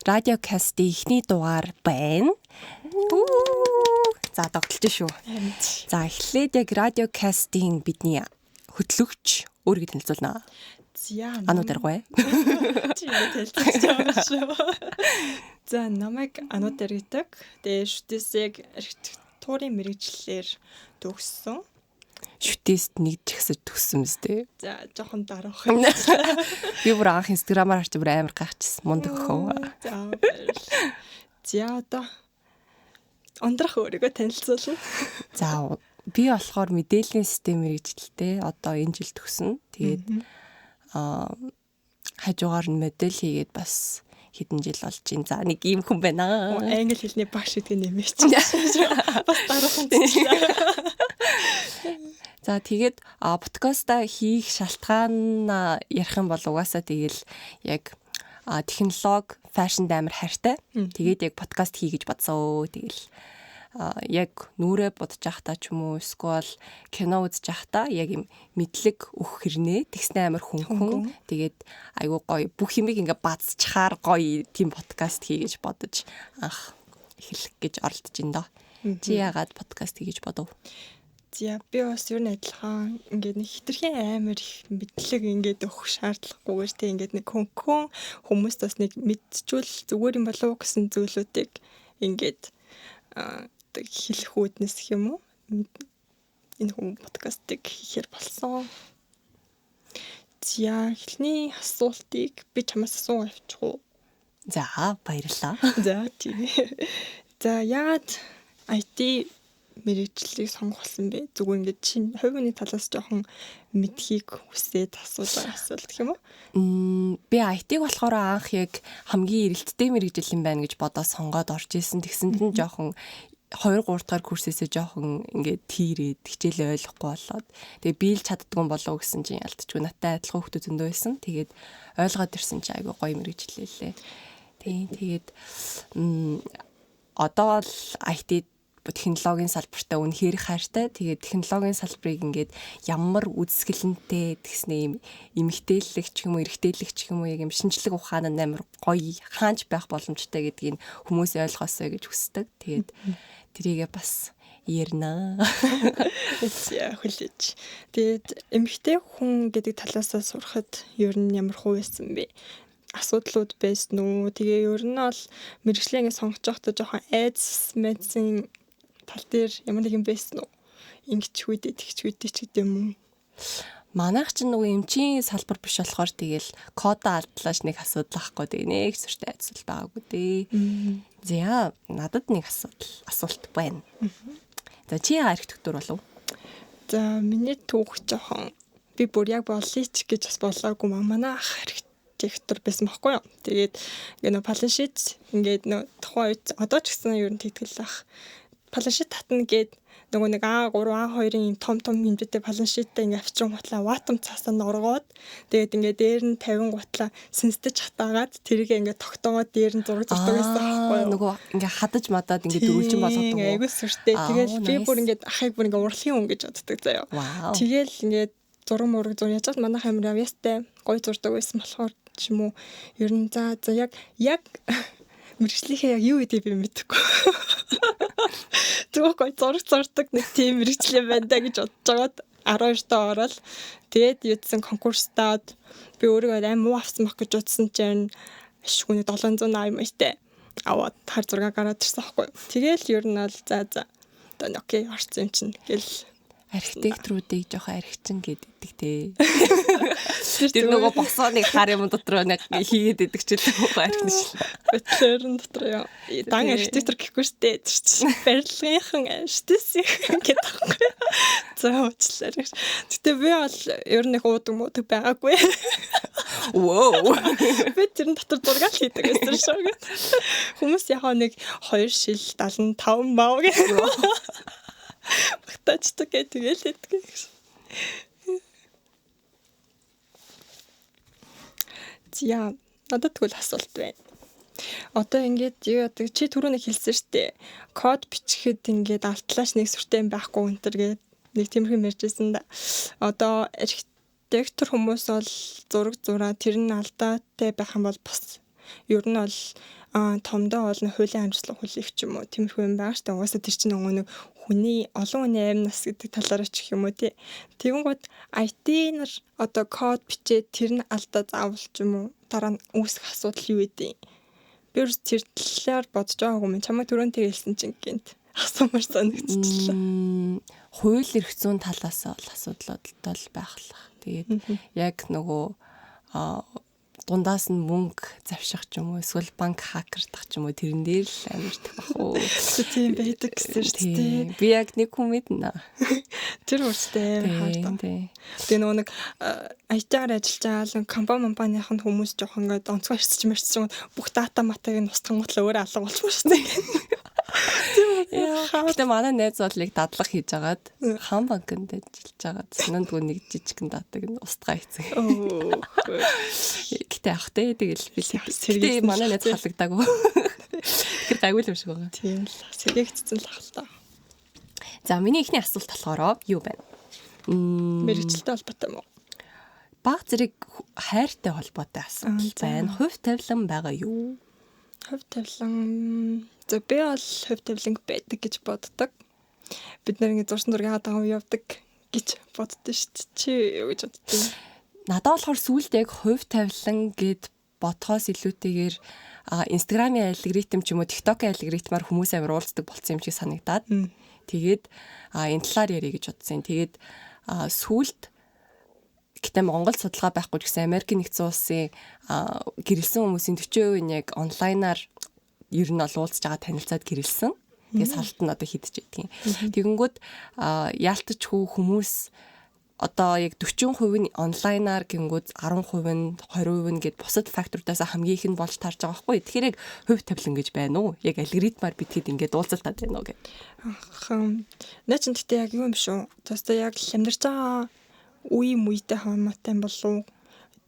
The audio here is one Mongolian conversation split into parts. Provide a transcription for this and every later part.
радиокастын эхний дугаар байна. За тогтолж шүү. За эхлээд яг радиокастын бидний хөтлөгч өөрийгөө танилцуулнаа. Ану дэргүй. Чи хэлчихэж байгаа шүү. За намайг Ану дэргэдэг. Тэгээ шүтээсийг архитектурын мэрэгчлэлээр төгссөн. Шүтээст нэг жигсэж төгссөн мэт. За жоохон дараах. Би бүр анх инстаграмаар харж бүр амар гайхчихсан. Мундаг хөө. За одоо ондрах өөрийгөө танилцуулна. За би болохоор мэдээллийн систем мэрэгчлэлтэй одоо энэ жил төгснө. Тэгээд хажуугаар нь модель хийгээд бас хэдэн жил болж байна. За нэг ийм хүн байна. Англи хэлний багш гэдэг нэмээч. Бас дараахан. За тэгээд подкаста хийх шалтгаан ярих юм бол угаасаа тэгэл яг технологи, фэшнд амар хайртай. Тэгээд яг подкаст хий гэж бодсоо. Тэгэл яг нүрээ бодож явахдаа ч юм уу эсвэл кино үзэж явахдаа яг юм мэдлэг өгөх хэрнээ тэгснэ амар хүн. Тэгээд айгуу гоё бүх юмыг ингээ базчхаар гоё тийм подкаст хий гэж бодож анх эхлэх гэж оролдож ин доо. Чи яагаад подкаст хий гэж бодов? За би бас ер нь адилхан ингээд нэг хитрхийн амар их мэдлэг ингээд өгөх шаардлагагүйгээр тийм ингээд нэг хүн хүмүүст бас нэг мэдчихвэл зүгээр юм болов уу гэсэн зүйлүүдийг ингээд хэлэх үүднээс гэх юм уу энэ хүмүүс подкастыг хийхээр болсон. За эхний асуултыг би чамаас асуух явчих уу? За баярлалаа. За тийм. За яагаад IT мэрэгчлэлийг сонгох болсон бэ? Зүгээр ингээд чинь хувийн талаас жоохон мэдхийг хүсээд асууж байгаа асуулт гэх юм уу? Би IT-г болохоор анх яг хамгийн эрэлттэй мэрэгжил юм байна гэж бодоод сонгоод орж исэн. Тэгсэнд нь жоохон 2-3 дахь курсээсээ жоохон ингээд тийрээд хичээлээ ойлгохгүй болоод тэгээ би л чаддгүй болов гэсэн чинь ялтчгүй надтай адилхан хүмүүс зөндөө байсан. Тэгээд ойлгоод ирсэн чинь айгүй гоё мэрэгчлээ лээ. Тэгээд одоо л IT технологийн салбартай үнэхээр хайртай. Тэгээд технологийн салбарыг ингээд ямар үзэсгэлэнтэй тэгснэ юм эмгтээлэг ч юм уу эрэгтэйлэг ч юм уу яг юм шинжлэх ухаан нь амар гоё хаанч байх боломжтой гэдгийг хүмүүс ойлгосоо гэж хүсдэг. Тэгээд тэрийгээ бас ярина. Яа хүлээж. Тэгээд эмгтэй хүн гэдэг талаасаа сурахад ер нь ямар хуу байсан бэ? Асуудлууд байсан уу? Тэгээ ер нь бол мэрэгчлээ сонгож байхдаа жоохон айдас мэдсэн тал дээр ямар нэг юм байсан уу? Ингэч хүйдээ тэгч хүйдээ ч гэдэм юм. Манайх ч нөгөө эмчийн салбар биш болохоор тэгэл кода алдлааш нэг асуудал ахгүй тэгээ нэг сүртэй айдсал байгаагүй дээ. За надад нэг асуулт байна. За чи архитектур болов? За миний түүх жоохон би бүр яг боллооч гэж бас болоогүй манай ах архитектур байсан байхгүй юу. Тэгээд ингээ паланшит ингээд тухайн үед одоо ч гэсэн ер нь тэтгэл ах паланшит татна гээд нөгөө нэг А3 А2-ын том хэмжээтэй паланшиттай ингээ авчран гутлаа ватом цаасаа норгоод тэгээд ингээ дээр нь 50 гутлаа сэнстэж хатаагаад тэрийг ингээ тогтоогоод дээр нь зураг зурдаг байсан байхгүй юу. Нөгөө ингээ хадаж мадаад ингээ дөрвөлжин болгодог. Айгуу сүртэй. Тэгээд би бүр ингээ ахыг бүр ингээ урлагийн хүн гэж боддог заяа. Тэгэл ингээ зураг мураг зур яаж чад манайх амир авьяастай гоё зурдаг байсан болохоор ч юм уу ер нь за яг мэрэгчлийнхээ яг юу гэдэг би мэдэхгүй. Зүгээр гоё зураг зурдаг нэг тийм мэрэгчлэн байна да гэж бодож байгаад 12 доо ороод тэгээд юудсан конкурстаад би өөрийгөө аим муу авсан баг гэж бодсон чинь ашиггүй 780 маятай аваад хар зураг гараад ирсэн байхгүй. Тэгээл ер нь бол за одоо окей орсон юм чинь гэл архитекторуудыг жоохон архичин гэдэг те. Тэр нөгөө босооныг хар юм дотор нэг хийгээд идэг ч л архин шил. Бэтлэрэн дотор яа. Дан архитектор гэхгүй штэ. Барилгынхан штэс гэдэг байхгүй. За уучлаарай. Гэтэ би бол ер нь их уудаг байгаагүй. Воо. Би тэрэн дотор зураг хийдэг гэсэн шүү. Хүмүүс яхаа нэг 2 шил 75 мав гэх. Багтаачдаг тэгэл хэлдэг. За надад тэгвэл асуулт байна. Одоо ингээд чи түрүүний хэлсэн штэ. Код бичихэд ингээд алтлааш нэг сүртэй юм байхгүй өнтер гэдэг нэг тиймэрхүү мэржсэн да. Одоо архитектор хүмүүс бол зураг зураа тэр нь алдаатай байх юм бол бас ер нь бол томдоо бол хуулийн амжилтлага хүлээх ч юм уу тиймэрхүү юм байгаа штэ. Угаасаа тэр чинь нөгөө нэг хүний олон хүний амь нас гэдэг талаараа ч гэх юм уу тий. Тэгэнгүүт IT нар одоо код бичээд тэр нь алдаа заавал ч юм уу дараа нь үүсэх асуудал юу вэ? Би тэр талаар бодож байгаагүй юм. Чамайг түрүүн хэлсэн чинь гинт асуумар санагдчихлаа. Хууль эрх зүйн талаас бол асуудлууд бол байхлах. Тэгээд яг нөгөө дундаас нь мөнгө завших ч юм уу эсвэл банк хакердах ч юм уу тэрэн дээр л амардаг бах уу. Тийм байдаг гэсэн шүү дээ. Би яг нэг хүн мэднэ. Тэр үстэй хаадаг. Тэгээ нөгөө нэг IT-аар ажиллаж байгаа компанийн хүмүүс жоохон ингээд онцгой ирсэж мэрчсэн бүх дата матаг нь устгангуутлаа өөрөө алга болчихсон шүү дээ. Гэтэ манай найз бодлыг дадлах хийж агаад хаан банкнд ажиллаж байгаа. Санаандгүй нэг жижигхэн датаг нь устгаа хийцэг. Гэтэ ахтай тэгэл би сэргийг манай найз халагдаагүй. Тэр гайгүй л юм шиг байгаа. Тийм л сэргийгдсэн л ахал та. За миний ихний асуулт болохоор юу байна? Мэргэжилтэй холбоотой юм уу? Баг зэрэг хайртай холбоотой асуудал байна. Хувь тавилан байгаа юу? Хувь тавилан би бол хувь тавилан байдаг гэж боддог. Бид нэр ингэ зурсан зургийн хаадаан явдаг гэж боддоо шүү дээ. Чи юу гэж боддгийг? Надад болохоор сүүлд яг хувь тавилан гэд бодхоос илүүтэйгээр Instagram-ийн алгоритм ч юм уу TikTok-ийн алгоритмаар хүмүүс амар уулздаг болсон юм шиг санагдаад. Тэгээд энэ талаар ярих гэж бодсон. Тэгээд сүүлд гэтээ Монгол судалгаа байхгүй ч гэсэн Америкийн нэгдсэн улсын гэрэлсэн хүмүүсийн 40% нь яг онлайнаар ер нь уулзж байгаа танилцаад гэрэлсэн. Тэгээд салт нь одоо хидэж байдгийн. Тэгэнгүүт яалтч хүмүүс одоо яг 40% нь онлайнаар гингүүд 10% нь 20% нь гэд бусад факторудаас хамгийн их нь болж тарж байгаа байхгүй. Тэгэхээр яг хувь тавилан гэж байна уу? Яг алгоритмаар битгэд ингээд уулзалтаад байна уу гэх. Наа чин гэхдээ яг юу юм шүү. Тэстэ яг амьдарч байгаа үе мүйтэй хамаатай болов уу?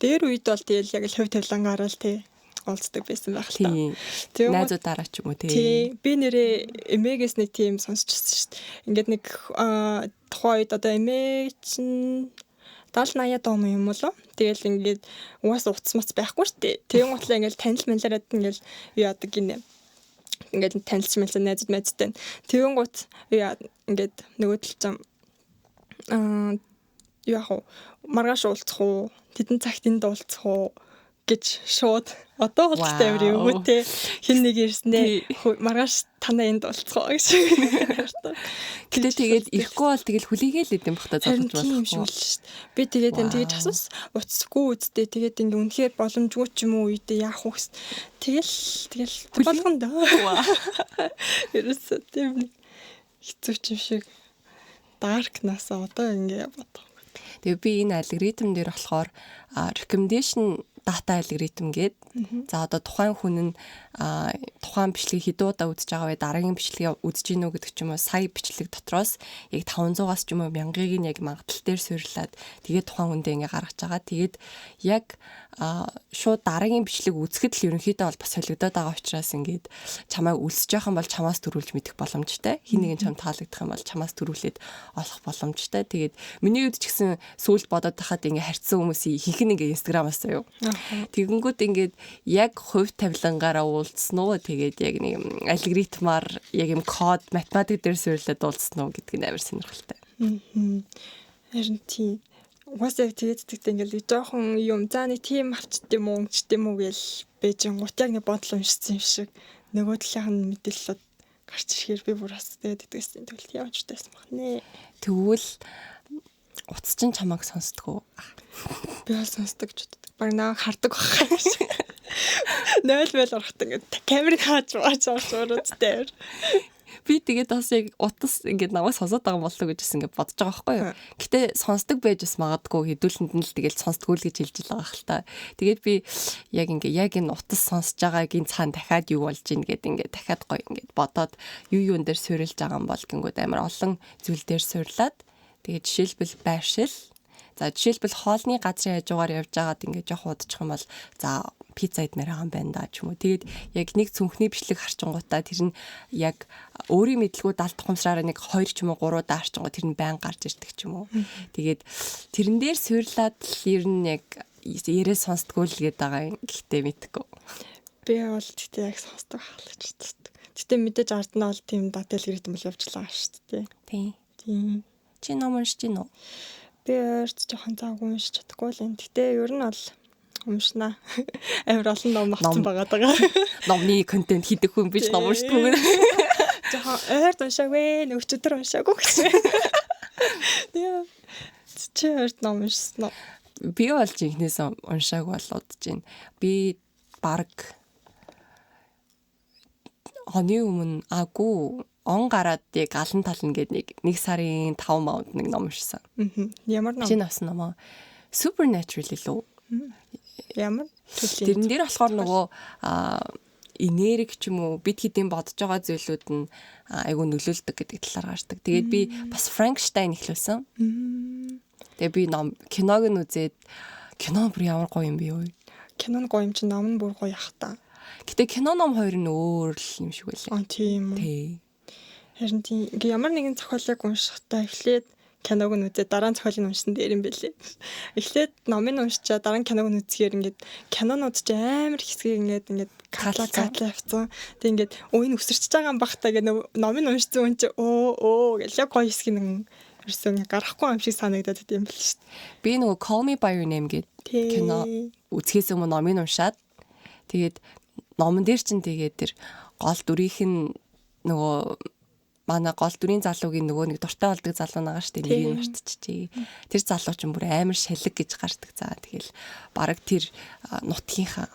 Дээр үед бол тэгэл яг л хувь тавилангаараа л тий олцдог байсан байх л та. Тийм. Найзуудаараа ч юм уу тий. Би нэрээ эмээгээс нэг тийм сонсчихсан шүү дээ. Ингээд нэг тухайн үед одоо эмээ чинь 70-80 доо юм болоо. Тэгэл ингээд угаасаа утас мац байхгүй шүү дээ. Тэгэн готлаа ингээд танил мэлэрээд ингээд юу яадаг гинэ. Ингээд танилч мэлсэн найзууд мэдтэй. Тэгэн гут ингээд нөгөө тал зам яах вэ? Маргааш уулзах уу? Тэдэн цагт энд уулзах уу гэж шууд одоо уулзтай авир юу те хин нэг ирснээ маргааш танаа энд уулзах уу гэж. Гэтэ тэгээд ирэхгүй бол тэгэл хүлээгээл идэм бах та залж болохгүй. Би тэгээд энэ тэгэж асуусан. Уцсахгүй үсттэй тэгээд ингээ үнэхээр боломжгүй ч юм уу үедээ яах вэ гэсэн. Тэгэл болгон даа. Ерөөсөө тийм хэцүү ч юм шиг даркнасаа одоо ингээ бодох. Тэгээ би энэ алгоритм дээр болохоор recommendation data алгоритм гээд за одоо тухайн хүн нь тухайн бичлэгийг хэдэн удаа үзэж байгаа вэ? Дараагийн бичлэгийг үзэж гинөө гэдэг ч юм уу сая бичлэг дотроос яг 500-аас ч юм уу 1000-ыг нь яг магадлал дээр суйрлаад тэгээд тухайн хүндээ ингээ гаргаж байгаа. Тэгээд яг шууд дараагийн бичлэг үзэхэд л ерөнхийдөө бол бас солигдоод байгаа учраас ингээд чамайг үлсэж явах юм бол чамаас төрүүлж мэдэх боломжтой. Хин нэгэн чам таалагдах юм бол чамаас төрүүлээд олох боломжтой. Тэгээд миний үед ч гэсэн сүүлд бодоод тахад ингээ харьцсан хүмүүсийн ихэнх нь ингээ Instagram-аас заяа. Тэгэнгүүт ингээд яг хувь тавилангаараа уулзсан уу тэгээд яг нэг алгоритмаар яг юм код математик дээр суйрлаад уулзсан уу гэдг нь амар сонирхолтой. Харин тийм угаасаа тэгээд ингээл жоохон юм за нэг тийм авчт юм уу ч тийм үү гээл бэжин гут яг нэг бодол уншсан юм шиг нөгөө талынх нь мэдээлэлд гарч ирэхээр би бүр бас тэгээд итгэсэн тэгвэл явж тайсан баг нэ. Тэгвэл утас чинь чамайг сонсдгоо. Би бол сонсдог ч удаа. Баг наа хардаг байх юм шиг. 0 байл орохтой ингээд камерыг хааж уруудтай. Би тэгээд бас яг утас ингээд намайг сонсоод байгаа болов уу гэж ингээд бодож байгаа байхгүй юу. Гэтэ сонсдог байж бас магадгүй хэдүүлэнд нь л тэгээд сонсдгоо л гэж хэлж байгаа хэл та. Тэгээд би яг энэ утас сонсож байгааг энэ цаана дахиад юу болж ийн гэд ингээд дахиад гоё ингээд бодоод юун дээр суйрлж байгаа юм бол гингүүд амар олон зүйл дээр суйрлаад тэгээд жишээлбэл байршил. За жишээлбэл хоолны газрын хажуугаар явж байгаад ингээд жоох удчих юм бол за пицца идмээр байгаа юм байна да ч юм уу. Тэгээд яг нэг цүнхний бичлэг харчингуудаа тэр нь яг өөрийн мэдлгүүд алт тухамсраараа нэг 2 ч юм уу 3 удаа харчингууд тэр нь байн гарч ирдэг ч юм уу. Тэгээд тэрэн дээр суйрлаад ер нь яг ярээ сонсдгоо л гээд байгаа юм. Гэхдээ мэдгүй. Би бол тэгтээ яг сонсдог хаалгач тусдаг. Тэгтээ мэдээж ард нь бол тийм датал гэрэтэн бол явжлаа шүү дээ. Тийм. Чи ном уншиж гин үү? Би өөрт жоохон заагүй уншиж чадахгүй л юм. Тэгтээ ер нь бол уншнаа. Амар олон ном авсан байгаа даа. Номны контент хийдэг хүн биш ном уншдаг. Жоохон ойрд уншаагүй, өчигдөр уншаагүй гэсэн. Яа. Чи ойрд ном уншсан уу? Би бол жинхнээс уншааг болоод чинь. Би баг оны өмнө он гараад яг галан тална гэдэг нэг сарын 5 маунд нэг ном уншсан. Ямар ном? Шинэ авсан ном аа. Supernatural илүү. Ямар? Тэрэн дээр болохоор нөгөө энерги ч юм уу бид хэдийн бодож байгаа зүйлүүд нь айгүй нөлөөлдөг гэдэг талаар гардаг. Тэгээд би бас Frankenstein эхлүүлсэн. Тэгээд би киног нь үзээд кино бүр ямар гоё юм бэ юу? Кино нь гоё юм чи ном нь бүр гоё ах та. Гэтэ кино ном хоёр нь өөр л юм шиг байлаа. Тийм. Харин тийм ямар нэгэн зохиолыг уншихтаа эхлээд киног нь үзээ дараа нь зохиолыг уншсан дээр юм бэлээ. Эхлээд номыг уншчаа дараа нь киног нь үзэхээр ингээд кинонууд ч амар хэсгийг ингээд катла авцсан. Тэг ингээд энэ өсөрч байгаа юм бахтаа гэх номыг уншсан хүн чи гэж яг гоё хэсгийг ерөөсөө гарахгүй юм шиг санагдаад байт юм бэл шүү дээ. Би нөгөө Call Me by Your Name гэдэг кино үзэхээс өмнө номыг уншаад тэгээд номон дээр чинь тэгээд тэр гол дүрийнх нь нөгөө манай гол дүрийн залуугийн нөгөө нэг дуртай болдог залуу байгаа шүү дээ. Нэрийг мартчихжээ. Тэр залуу ч бүр амар шалэг гэж гардаг. За тэгэл баг тэр нутгийнхаа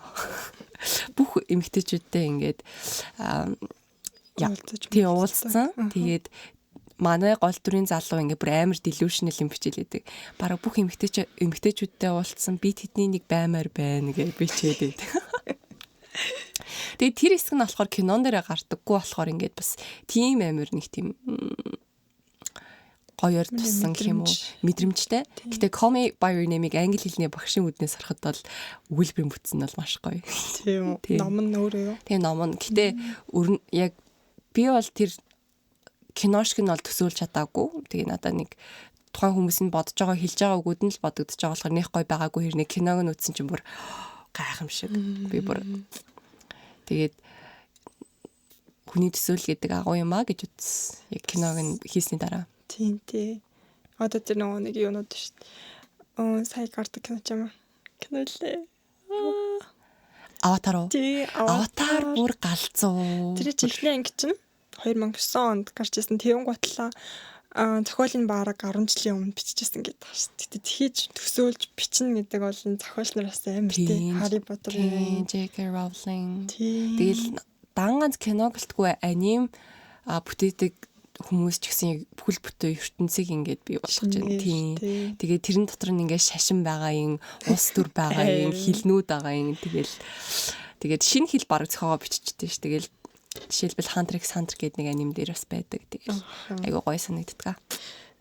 бүх эмэгтэйчүүдтэй ингээд тийм уулзсан. Тэгээд манай гол дүрийн залуу ингээд бүр амар delusional юм бичээлээдэг. Бараг бүх эмэгтэйчүүдтэй уулзсан. Би тэдний нэг баймаар байна гэж бичээд байдаг. Тэгээд тэр хэсэг нь болохоор кинон дээрээ гардаггүй болохоор ингээд бас тийм амар нэг тийм гоёор туссан юм уу мэдрэмжтэй. Гэтэ Call Me by Your Name-ийг англи хэлний багшийн үднээс харахад бол өгүүлбэр бүтсэн бол маш гоё. Тийм үү. Ном нь өөрөө юу? Тийм ном нь. Гэтэ яг би бол тэр кино шиг нь бол төсөөлж чадаагүй. Тэгээ надад нэг тухайн хүмүүс нь бодож байгаа хэлж байгаа үгүүд нь л бодогдож байгаа болохоор нэх гоё байгаагүй хэрнээ киног нь үзсэн чинь бүр гайхамшиг. Би бүр тэгээд хүний төсөөл гэдэг агуу юм а гэж үзсэн. Яг киног нь хийсний дараа. Тийм тий. Одоо тэр нэг юунууд шүү дээ. Сая гардаг кино ч юм. Кино лээ. Аватар уу? Тий, Аватар бүр галзуу. Тэр чихний анги чинь 2009 онд гарч ирсэн. Тэвэн готлоо зохиолын бараг 10 жилийн өмнө биччихсэн гэдэг байна шүү дээ. Тэгэж төсөөлж бичнэ гэдэг бол зохиолч нараас амар тий. Harry Potter, J.K. Rowling. Тэгэл ганц кино гэлтгүй аним бүтээдэг хүмүүс ч гэсэн бүхэл бүтэн ертөнцийг ингээд бий болгож байна. Тийм. Тэгээд тэрэн дотор нь ингээд шашин байгаа юм, ус төр байгаа юм, хилнүүд байгаа юм. Тэгээд шинэ хил бараг зохиогоо биччихсэн ш. Тэгэл жишээлбэл Hunter x Hunter гэдэг нэг аним дээр бас байдаг. Тэгэл айгуу гоё санагддаг.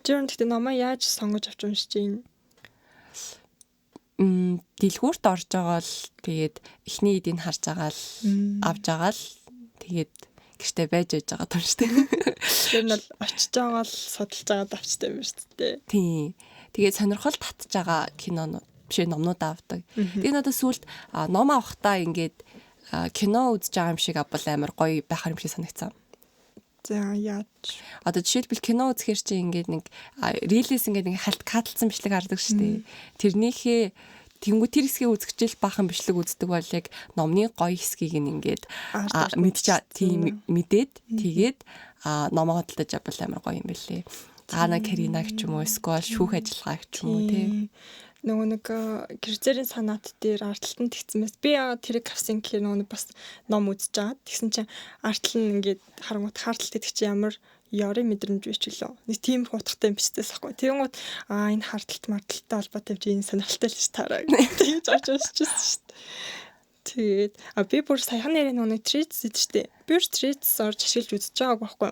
Жирэн тэгтээ номоо яаж сонгож авч уншиж юм? Дэлгүүрт орж байгаа л тэгээд эхний эдийг харж байгаа л авж байгаа л тэгээд гэртээ байж байгаа тууштай. Тэр нь бол очиж байгаа л судалж байгаа давчтай юм шүү дээ. Тийм. Тэгээд сонирхол татж байгаа кинонууд биш номнууд авдаг. Тэгээд надад сүүлд ном авахтаа ингээд кино үзэж байгаа юм шиг бол амар гоё байхаар юм шиг санагцсан. За яаж? Одоо жишээлбэл кино үзэхэр чи ингээд нэг рилиз ингээд нэг халт катлсан бичлэг хардаг шүү дээ. Тэрнийхээ тэнгуү тэр хэсгийг үзэгчл баахан бичлэг үздэг бол яг номны гоё хэсгийг ингээд мэдээд тэгээд номоо хөдөлж авбал амар гоё юм бэлээ. Ана Каринаг ч юм уу эсвэл шүүх ажиллагааг ч юм уу тий. Нөгөө нэг гэрзэрийн санаат дээр арталтанд тэгцмээс би тэрийг авсан гэхээр нөгөө бас ном үзэж байгаа. Тэгсэн чинь артал нь ингээд харангуут хаалталт гэдэг чинь ямар ёрын мэдрэмж биш ч лөө. Нэг тийм хутгатай юм биштэй сахгүй. Тэгэнгүүт энэ хаалталт марталтай холбоотой юм чи энэ сонирхолтой л ш тараа. Тэгж орж ирчихсэн шүү дээ. Тэгээд би бүр саяхан нэрийн нөгөө Treats гэдэг штеп. Би Treats орж ашиглаж үзэж байгааг байхгүй.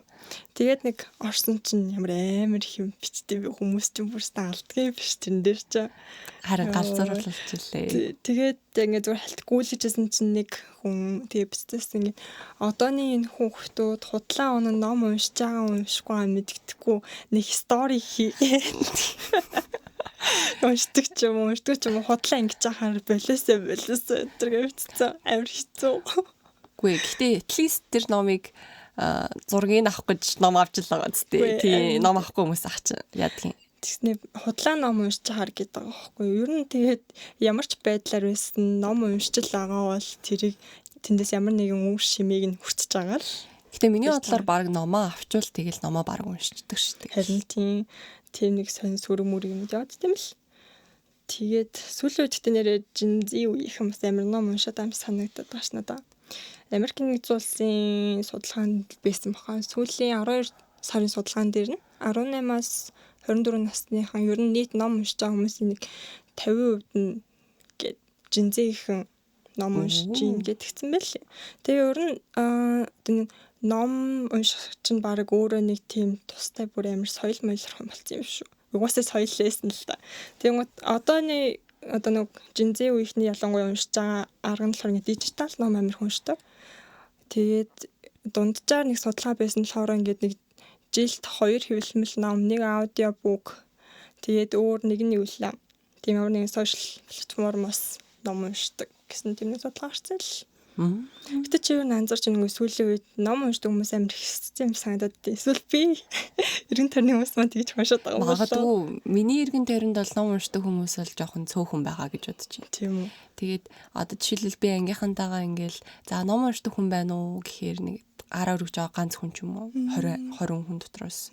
Тэгээд нэг орсон чинь ямар амар хэм бичтэй би хүмүүс чинь бүр алдгийн биш тэн дээр чи харин галзууруулчихлээ. Тэгээд ингээд зүгээр халт гүйлгэжсэн чинь нэг хүн тэгээд бичсэн ингээд одооний энэ хүүхдүүд худлаа өнө ном уншиж байгаа уншихгүй мэддэхгүй нэг стори хий. Уншдаг ч юм уу худлаа ингэж ахаар болоосоо өдрөө хэвчээ амар хэцүү. Гүй гэхдээ at least тэр номыг зургийг авах гэж ном авч л байгаа зү. Тийм ном авахгүй хүмүүс ах чинь яадгийн. Тэгснэ худлаа ном уншиж чахаар гэдэг байгаа байхгүй. Ер нь тэгээд ямар ч байдлаар байсан ном уншиж л байгаа бол тэрийг тэндээс ямар нэгэн үр шимийг нь хүртэж байгаа л. Гэтэ миний бодлоор баг номоо авчвал тэгэл номоо баг уншчихдаг шүү дээ. Харин тийм нэг сонь сүрэг мүрэг юм яад тийм л. Тэгээд сүүлийн үед нэрээ Gen-Z үеийнхэн бас амар ном уншаад амт санагдаад байна ш надаа. Америкийн нэгдсэн улсын судалгаанд байсан бахан сүүлийн 12 сарын судалгаан дээр нь 18-аас 24 насныхан ер нь нийт ном уншиж байгаа хүмүүсийн нэг 50% нь гээд Gen-Z-ийнхэн ном уншиж ийн гэдгсэн байл. Тэгээ ер нь ном унших чинь баг өөрөө нэг тийм тустай бүр амар соёл моёлрох юм болсон юм шүү. Угаасаа соёл лээсэн л та. Тэгээд одоо нэг Gen-Z үеийнхний ялангуяа уншиж байгаа арга нь болохоор дижитал ном амар уншдаг. Тэгээд дунджаар нэг судалгаа байсан болохоор ингээд нэг жилд 2 хэвлэмэл ном, нэг аудиобук. Тэгээд өөр нэг нь юу лээ. Тийм ямар нэгэн сошиал платформоос ном уншдаг гэсэн тийм нэг судалгаа гарсан л. Гэтэ чи юу анзарч байгаа сүүлийн үед ном уншдаг хүмүүс амар хэцүү юм санагдаад тий. Эсвэл би эргэн тойрны хүмүүс маань тэгж уншаад байгаа юм байна. Магадгүй миний эргэн тойронд бол ном уншдаг хүмүүс л жоохон цөөхөн байгаа гэж бодож байна. Тийм үү. Тэгээд одоо жишээлбэл би ангийнхантайгаа ингээл за ном уншдаг хүн байна уу гэхээр нэг араа өргөж байгаа ганц хүн ч юм уу 20 хүн дотроос.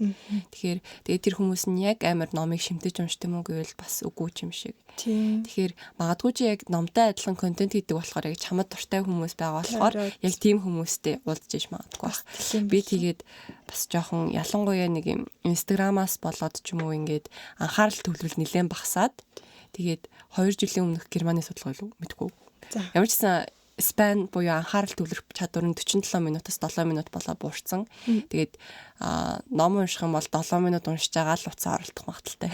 Тэгэхээр тэгээд тэр хүмүүс нь яг амар номыг шимтэж уншдаг юм уу гэвэл бас үгүй ч юм шиг. Тэгэхээр магадгүй чи яг номтой адилхан контент хийдэг болохоор яг чамд дуртай хүмүүс байгаа болохоор яг тийм хүмүүстэй уулзж иж магадгүй байх. Би тэгээд бас жоохон ялангуяа нэг юм Instagram-аас болоод ч юм уу ингээд анхаарал төвлөрөл нэлээд багасаад тэгээд 2 жилийн өмнөх Германы судалгаа юу мэдгүй. Ямар ч гэсэн спан буюу анхаарал төвлөрөх чадвар нь 47 минутаас 7 минут болоо буурсан. Тэгээд ном унших юм бол 7 минут уншиж байгаа л уцаа оролдох магадaltaй.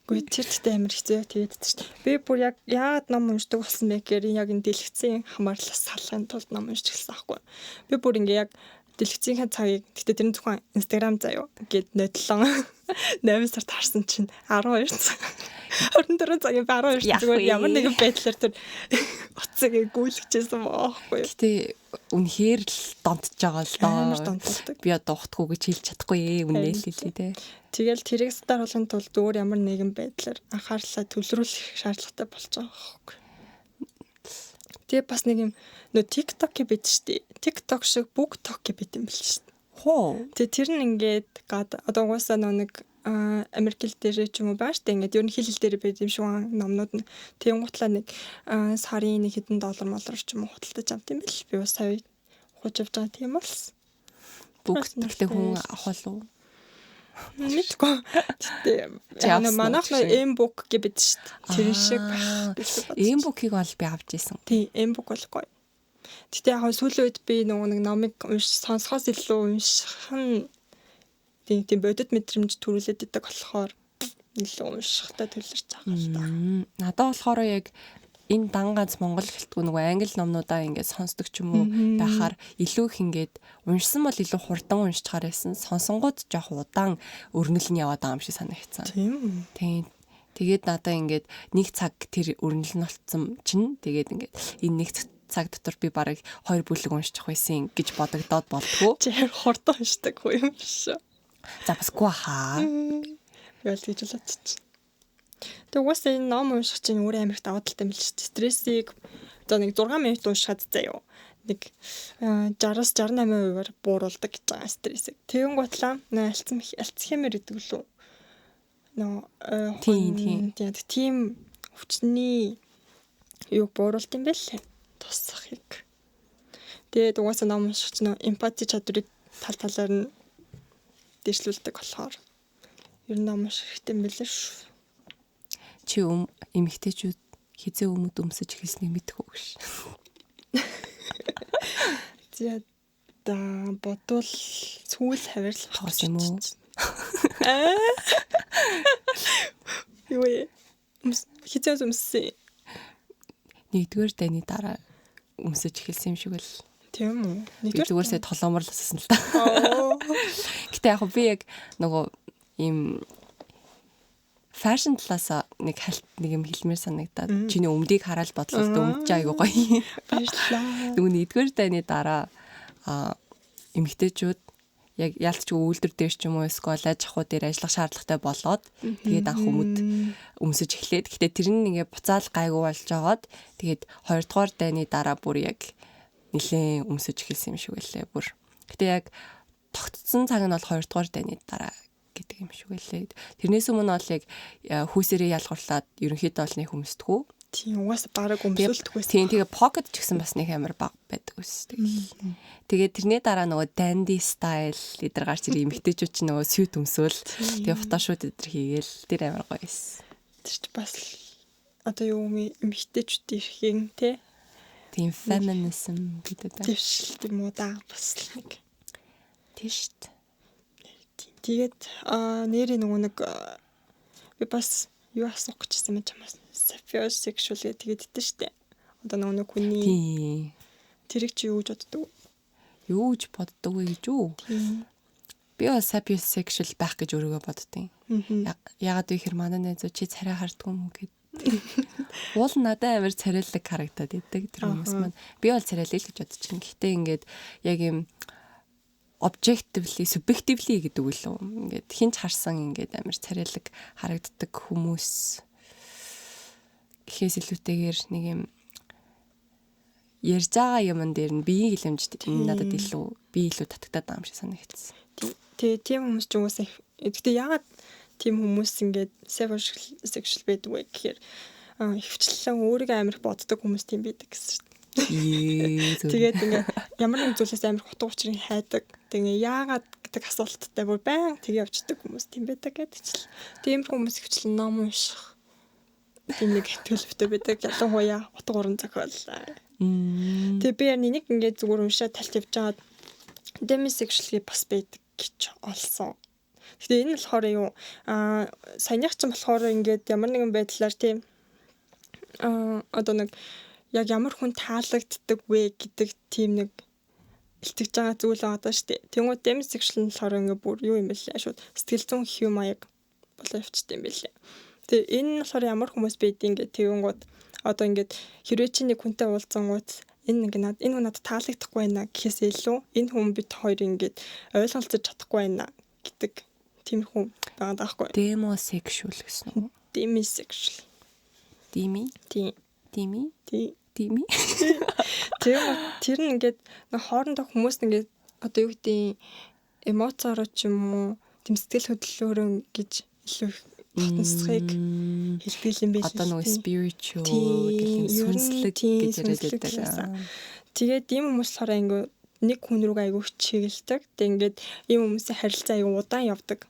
Гэхдээ тэр ихтэй амар хэцүү тэгээд шүү дээ. Би бүр яг яагаад ном уншдаг болсон бэ гэхээр яг энэ дэлгэцийн хамаарлаас салахын тулд ном уншиж эхэлсэн аахгүй. Би бүр ингээ яг дэлгэцийн цагийг гэхдээ тэр нь зөвхөн Instagram заяа гэд нодлон 8 сард харсан чинь 12 цаг 24 цагийн 12 зүгээр ямар нэгэн байдлаар тэр уцаг гүйлгчээсэн баахгүй. Гэтэ үнэхээр л донтож байгаа л доо. Би одоо ухтгүй гэж хэлж чадахгүй үнэ л хэлээ те. Тэгэл тэрийг сдаруулахын тулд өөр ямар нэгэн байдлаар анхаарлаа төвлөрүүлэх шаардлагатай болж байгаа байхгүй. Тэгээ бас нэг юм TikTok гэбэд штэ. TikTok шиг BookTok гэбэд юм бэл штэ. Хоо. Тэгээ тэр нь ингээд одоо угаасаа нэг Америк хэл дээр ч юм уу бааш тэ ингээд ер нь хэл дээр байд юм шиг номнууд нь тэгэн гутлаа нэг сарын нэг хэдэн доллар ч юм уу худалдаж авт юм бэл. Би бас сая ухаж авч байгаа тийм болс. BookTok-тэй хүн авах уу? Мэдгүй. Тэгээ манайх M-book гэбэд шүү дээ. Тэр шиг байх. M-book-ийг бол би авч ийсэн. Тий, M-book бол гоё. Гэтэ яг сүүлийн үед би нэг номыг сонсохоос илүү унших нь тийм бодит мэдрэмж төрүүлээд идэг болохоор илүү уншихтай төлөрч байгаа л да. Надад болохоор яг энэ дан ганц монгол гэлтгүй нөгөө англи номнуудаа ингээд сонсдог ч юм уу байхаар илүү их ингээд уншсан бол илүү хурдан уншчихаар байсан. Сонсонгууд жоох удаан өрнөл нь яваад байгаа юм шиг санагдсан. Тийм. Тэгээд надаа ингээд нэг цаг тэр өрнөл нь болцсон чинь тэгээд ингээд энэ нэг цаг дотор би бараг 2 бүлэг уншчих байсан гэж бодогдоод болтгоо. Чи хурдан уншдаг хөө юм шүү. За басгүй хаа. Ял гэж л бодчих. Тэг угаасаа энэ ном унших чинь өөрөө амар их даваа талтай юм л шүү дээ. Стрессийг одоо нэг 6 минут уншихад заяа. Нэг 60-68%-аар бууруулдаг гэж байгаа стрессийг. Тэгэн гутлаа альцхаймер гэдэг лүү. Тийм хүчний юг бууруулт юм бэл тусахыг. Тэгээд угаасаа ном унших чинь эмпати чадварыг талаар нь дэвшлүүлдэг болохоор ер нь ном унших хэрэгтэй юм бэлээ шүү. Чи эмэгтэйчүүд хизээ өмсөж эхэлснийг мэдэх үү гэж. За бодвол сүүл хавирлах хос юм уу? Юу хизээ өмссөн. Нэгдүгээр дайны дараа өмсөж эхэлсэн юм шиг л. Тийм үү? Нэгдүгээрсээ толоморлсон л та. Гэтэ яг би яг нөгөө ийм фэшн талаас нэг хальт нэг юм хэлмээр санагдаад чиний өмдийг хараад бодлоо өмдөж айгуу гоё. Баярлалаа. Түүний эдгээр дайны дараа эмэгтэйчүүд яг ялцч үйлдвэр дээр ч юм уу эсвэл аж ахуй дээр ажиллах шаардлагатай болоод тэгээд анх өмд өмсөж эхлээд. Гэхдээ тэр нь ингээ буцаал гайгүй болж жагаад тэгээд 2 дугаар дайны дараа бүр яг нэлээд өмсөж эхэлсэн юм шиг байлээ бүр. Гэтэ яг тогтцсон цаг нь бол 2 дугаар дайны дараа гэдэг юм шиг байлээ. Тэрнээс өмнө бол яг хүүсээрээ ялгуурлаад ерөнхийдөө бол нэг өмсдөггүй. Тийм угаасаа бараг өмсөлтгүйс. Тийм тэгээ pocket ч гэсэн бас нэг амар баг байдаг ус. Тэгээд тэрний дараа нөгөө dandy style эдэр гарч ирээ эмэгтэйчүүд ч нөгөө suit өмсөөл тэгээ фотошут эдэр хийгээл тэр амар гоё эс. Тэр ч бас одоо юу эмэгтэйчүүд ирэхин те. Тийм feminism гэдэг та. Тэвшил тийм үү да бас нэг. Тийш. Тэгээд нэрээ нөгөө нэг би бас юу асуух гэжсэн юм чамаас. Sapiosexual гэдэг дэ штэ. Одоо нөгөө хүний тэрийг чи юу гэж боддог? Юу гэж боддог вэ гэж үү? Би бас sapiosexual байх гэж өөрийгөө боддیں۔ Ягаад вэ гэхээр манай найзуу чи царай харддаг юм уу гэд. Уул надад амар царайлаг харагдаад идэг тэр хүмүүс маань. Би бол царайлал гэж бодож байна. Гэхдээ ингээд яг юм objectively, subjectively гэдэг үлээ. Ингээд хинч харсан ингээд амар царайлаг харагддаг хүмүүс гэхээс илүүтэйгээр нэг юм ярьж байгаа юмн дээр нь биеийн хилэмжт надад илүү татагдаад байгаа юм шиг санагдсан. Тэгээ тийм хүмүүс ч уусаа гэхдээ ягаад тийм хүмүүс ингээд sexual байдаг вэ гэхээр хөвчлэн өөрийгөө амар их боддог хүмүүс тийм байдаг гэсэн шүү дээ. Тэгээд ингээд ямар нэг зүйлээс амар хутга учрыг хайдаг. Тэгээ яагаад гэдэг асуулттай бүр баян тэг явждаг хүмүүс тийм байдаг гэдэг чинь. Тийм хүмүүс хөвчлэн ном унших тийм нэг төлөвтэй байдаг. Ялангуяа утга уран зохиол. Тэгээ би нэг ингээд зүгээр уншаад талт явж байгаа demisexual бас байдаг гэж олсон. Гэхдээ энэ болохоор юу саяных ч болохоор ингээд ямар нэгэн байдлаар тийм одоо нэг яг ямар хүн таалагддаг вэ гэдэг тийм нэг илтгэж байгаа зүйл байгаа шүү дээ. Тэнгууд demisexual нь болохоор ингээд бүр юу юм бэ лээ шууд сэтгэл зүйн хэв маяг болоо явчихсан юм билээ. Тэгээ энэ нь болохоор ямар хүмүүс байдгийг ингээд тэгэнгүүт одоо ингээд хэрвээ чи нэг хүнтэй уулзсангууд энэ хүн надад таалагдахгүй байна гэхээс илүү энэ хүн бид хоёр ингээд ойлголцож чадахгүй байна гэдэг тиймэрхүү байгаа даахгүй. Demisexual гэсэн үү? Demisexual. Demi? Demi. Demi. Тэр нь ингээд нэг хоорондоо хүмүүс ингээд одоо юу гэдэг эмоцороо ч юм уу тэм сэтгэл хөдлөлөөрөө гэж илүү батсахыг хэлдэг юм биш. Одоо нөгөө spiritual гэх юм сүнслэг гэж яриад байдаг. Тэгээд ийм хүмүүс болохоор айгүй нэг хүн рүүгээ айгүй чиглэлдэг. Тэг ингээд ийм хүмүүсийн харилцаа айгүй удаан явдаг.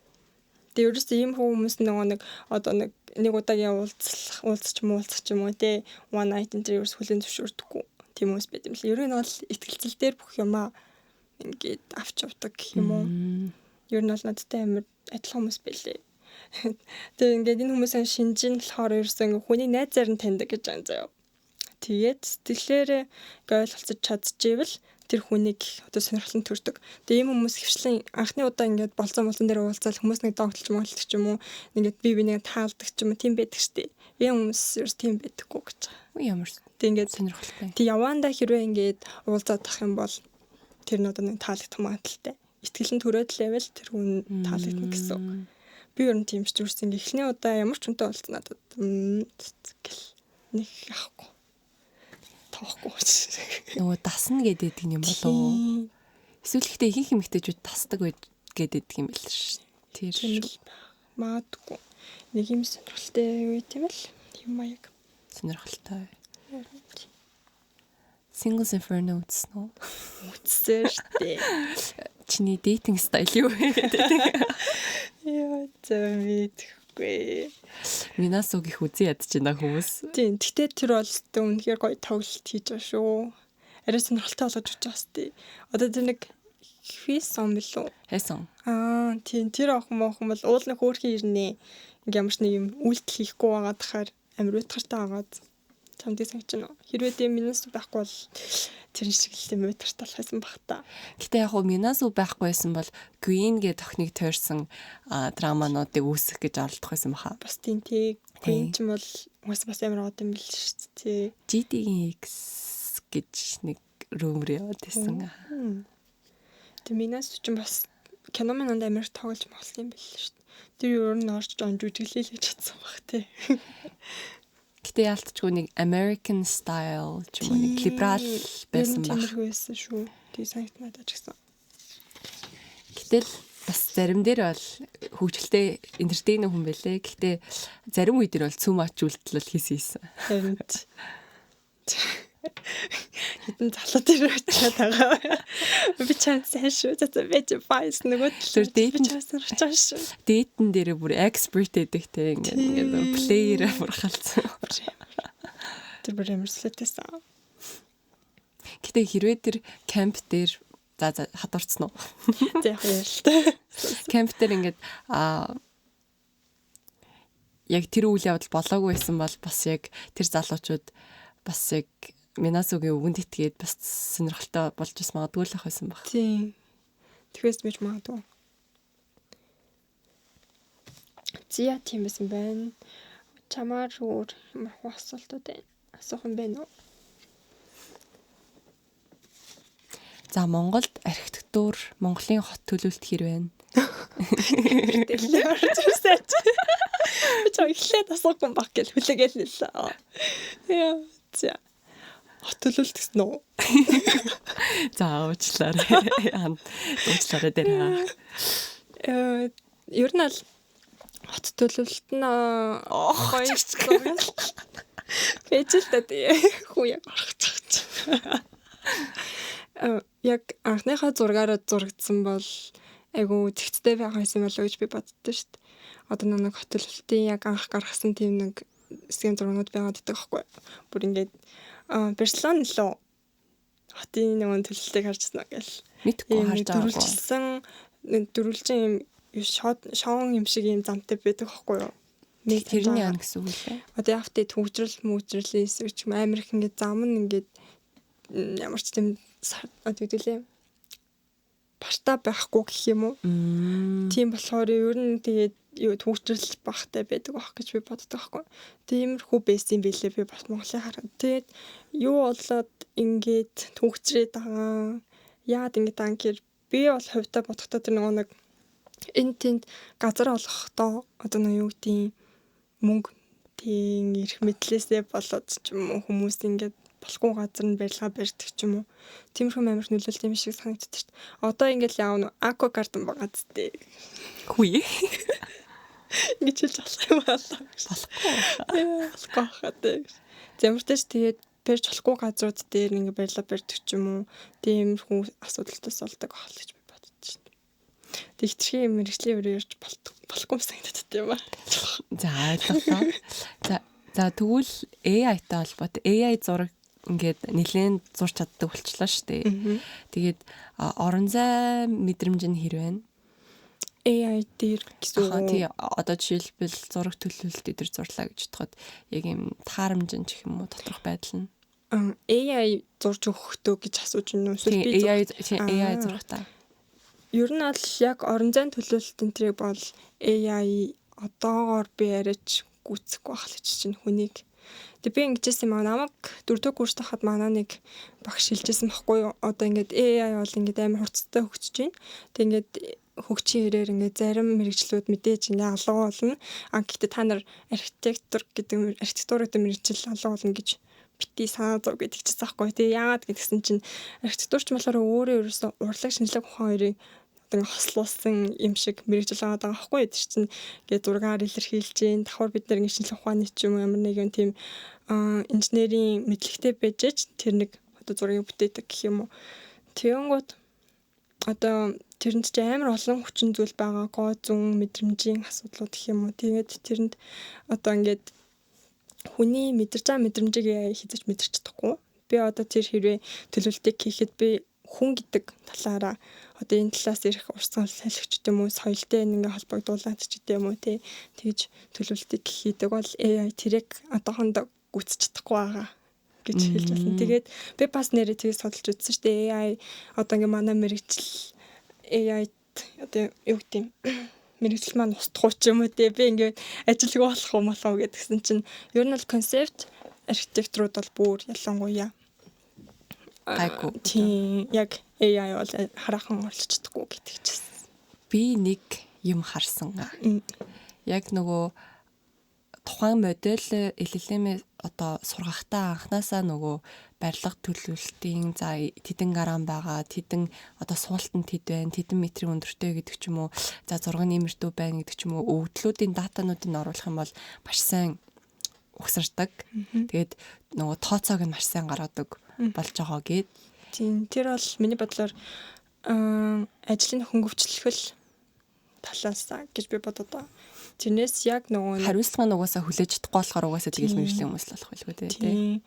Тэг ерөөсөө ийм хүмүүс нөгөө нэг одоо нэг удаагийн уулзч юм уу те one night interview-с хүлэн зөвшөөрдөггүй. Тийм хүмүүс байт юм л. Ер нь бол итгэлцэл дээр бүх юмаа ингээд авч явдаг гэх юм уу. Ер нь бол надтай амар адилхан хүмүүс байлээ. Тэгээ ингээд энэ хүмүүсийн шинжин болохоор ерөөсөө ингээд хүний найзаар нь таньдаг гэж байгаа заяа. Тэгээд сэтгэлээрээ ингээд ойлголцож чадчихвэл тэр хүнийг одоо сонирхолтой төрдөг. Тэгээ ийм хүмүүс хөвчлэн анхны удаа ингээд болцсон дээр уулзаад хүмүүс нэг догтлж ч юм уу ингээд бие биенээ таалдаг ч юм уу тийм байдаг штеп. Ийм хүмүүс ерөөс тийм байдаггүй гэж байгаа. Ямар тэг ингээд сонирхолтой. Тэг яваандаа хэрвээ ингээд уулзаад тах юм бол тэр нь одоо нэг таалагдах магадaltaй. Итгэлэн төрөөд левел тэр хүн таалагдана гэсэн. Би ер нь тийм ч зүрсэн эхлэний удаа ямар ч хүнтэй уулзсан надад гэл нэг яахгүй. Тоохгүй. Нөгөө дасна гэдэг юм болоо. Эсвэл ихтэй ихэнх эмэгтэйчүүд тасдаг гэдэг юм байл ш. Тэр маадгүй. Нэг юм сонирхолтой үе тийм л юм маяг. Сонирхолтой. Singles Inferno үзсэн үү? Үзсэн штэ. Чиний dating style юу вэ гэдэг. Яа зэмэдгүй. Минасуг их үзий ядчихна хүмүүс. Тийм. Гэтэ тэр бол үнэхээр гоё тоглолт хийж байгаа шүү. Арай сонирхолтой болгож өгч байгаа сте. Одоо тэр нэг хийсэн билүү? Хайсан. Тийм. Тэр охин бол уулын хөөрхөн ирнэ. Ингээм ямарч нэг юм үйлдэл хийхгүй байгаа тахаар амар уйтгартай байгаад чамд санагч нь. Хэрвээ тийм минасу байхгүй бол тэр шиг л юм уйтгартай болсон баг та. Гэтэ яг минасу байхгүйсэн бол Queen гэ тохныг тойрсон драмануудыг үүсгэх гэж оролдох байсан баха. Бас тийм тий. Энэ ч юм бол бас амар од юм бил шүү дээ. GDX гэж нэг румер яваад байсан. Тэ минаас ч бас кино манд амар тоглож болсон юм бил шүү дээ. Тэр юу н орж жүжиглээ л гэж чадсан баг тий. Гэтэ яалтчгүй нэг American style ч юм уу нэг либерал байсан баг. Тэр байсан шүү. Тий санагт надад ч гэсэн. Гэтэл бас зарим дээр бол хөгжилтэй энтертейн хүн байлээ. Гэхдээ зарим үе дээр бол цүм ач үйлдэл хийсэн. Харин хитэн залуу дээр очиад байгаа. Би чам сайн шүү. За байж файс нөгөө тэр дээдэн дээр бүр эксперт эдэг те ингээд плеер бурхалцсан. Тэр бүр юмслээсэн. Гэтэ хэрвээ тэр камп дээр за хадварцсан уу? Тэг яа л та. Камп дээр ингээд яг тэр үйл явдал болоогүй байсан бол бас яг тэр залуучууд бас яг Минасугийн үгэнд итгээд бас сонирхолтой болж бас магадгүй л ах байсан баг. Тийм. Тэгээс бич магадгүй. Зя тийм байсан байна. Чамаар өөр ямар асуултууд байна? Асуух юм байна уу? За Монголд архитектур, Монголын хот төлөвлөлт хэр байна? Дэлгэр зүсэж. Би ч ихлээд асуухгүй баг гэж хүлээгээл нэлээ. Яа. За. Хот төлөвлөлт гэсэн үү? За уучлаарай. Уучлаарай дээр. Ер нь л хот төлөвлөлт нь хоёр фэжэлтэй хүү яг орох гэж. Яг анхныхаа зургаараа зурагдсан бол айгу зэгцтэй байх байсан болов гэж би боддоо шүү дээ. Одоо нэг хот төлөвлөлтийн яг анх гаргасан тийм нэг схем зургууд байгаад байдаг байхгүй. Бүр ингээд Барселона лөө хотын нэг төлөвлөлтийг харжсан гэл. Мэдгүй харж байгаагүй. Дөрвөлжин юм шоун юм шиг юм замтай байдаг байхгүй юу? Нэг тэрний яа гэсэн үг лээ. Одоо явтаа төвжрэл эсвэл ч амар их ингээд зам нь ингээд ямар ч тийм одоо хэдүүлээ парта байхгүй гэх юм уу. Тийм болохоор ер нь тэгээд төвчрэл багтай байдаг байх гэж би боддог байхгүй. Тиймэрхүү байсан билээ би бас Монголын хараад. Тэгээд юу болоод ингээд төвчрээд байгаа. Яад ингээд анкер би бол хувьдаа бодохдоо тэр нэг энэ тэнд газар олохдоо одоо нэг юу гэдэг мөнгө тийм ирэх мэтлээсээ болоод ч юм уу хүмүүс ингээд болохгүй газар нь барилга барьдаг ч юм уу. Тиймэрхүү амар нөлөөлт юм шиг санагддаг шүү дээ. Одоо ингээд яав аква гарден байгаа зү. Хүй. Ингэж хэлж болох юм байна. Болохгүй хаадаг. Зэмэртэйч тэгээд барьж болохгүй газрууд дээр ингээд барилга барьдаг ч юм уу. Тиймэрхүү асуудалтаас болдог ахал гэж би боддог шүү дээ. Тэг хитрхийн мэрэгжлийн өрөө ярьж болохгүй санагддаг юм байна. За ойлголоо. За тэгвэл AI-тай холбоотой AI зураг ингээд нэлээд зурч чаддаг болчлаа шүү дээ. Тэгээд орон зай мэдрэмж нь хэр байна? AI дээр гэсэн үг. Тий одоо жишээлбэл зураг төлөвлөлт дээр зурлаа гэж бодоход яг юм таарамжин ч юм уу доторх байдал нь AI зурж өгөхдөө гэж асууж байна уу? Эсвэл би AI зурхтаа. Ер нь бол яг орон зайн төлөвлөлт энтрийг бол AI одоогоор би яриач гүцэхгүй байх л чинь хүнийг. Тэг би ингэжсэн юм аа намайг 4-р курст хахад манай нэг багш хэлжсэн байхгүй юу? Одоо ингээд AI бол ингээд амар хурцтай хөгжиж байна. Тэг ингээд хөгжийн хэрээр ингээд зарим мэрэгчлүүд мэдээж ингээд алга болно. Гэхдээ та нар архитектур гэдэг мэрэгжил алга болно гэж бити санаа зов гэдэг чийгс аахгүй. Тэг яагаад гэдгсэн чинь архитектурч болохоор өөрөө ерөөсөө урлаг шинжлэх ухаан хоёрыг одоо хослуулсан юм шиг мэрэгжил байгаа байхгүй гэдэг чинь ингээд зургаар илэрхийлж гин давхар бид нар шинжлэх ухааны ч юм ямар нэгэн тийм инженерийн мэдлэгтэй байж тэр нэг одоо зургийг бүтээдэг гэх юм уу. Тэгэнгүүт одоо тэрэнд ч амар олон хүчин зүйл байгаа гоо зүүн мэдрэмжийн асуудлууд гэх юм уу. Тэгээд тэрэнд одоо ингээд хүний мэдэрч байгаа мэдрэмжийг хийж мэдэрч чадахгүй. Би одоо тэр хэрвээ төлөвлөлтийг хийхэд би хүн гэдэг талаараа одоо энэ талаас ирэх урсан салхич гэдэг юм уу соёлтой ингээ холбогдуулаад ч гэдэг юм уу тэгж төлөвлөлтийг хийдэг бол AI тэрэг одоохондоо гүцэж чадахгүй байгаа гэж хэлж байна. Тэгээд би бас нэрээ тгий судалж үзсэн шүү дээ. AI одоо ингээ манай мэрэгжил AI одоо юу гэдэг юм мэрэгжил маань устгах ч юм уу те би ингээд ажилгүй болох юм болов гэдгсэн чинь ер нь бол концепт архитектурууд бол бүр ялангуяа гайгүй. Тийм яг AI бол хараахан оролцож чадахгүй гэдэг чийсэн. Би нэг юм харсан. Яг нөгөө тухайн модель LLM одоо сургахтаа анханасаа нөгөө барилга төлөвлөлтийн за тэдэн грамм байгаа, тэдэн одоо суултанд тэд байна, тэдэн метрийн өндөртэй гэдэг ч юм уу, за зургийн нэмэртүү байна гэдэг ч юм уу, өвдлүүдийн датануудыг оруулах юм бол маш сайн угсардаг. Тэгээд нөгөө тооцоог нь маш сайн гаргадаг болж байгаа гэд. Тийм тэр бол миний бодлоор ажлын хөнгөвчлөл талаас гэж би бодод. Тэрнээс яг нөгөө хариуцлагын угаасаа хүлээж чадахгүй болохоор угаасаа тэгэл мэржлийн хүмүүс л болох байлгүй тий.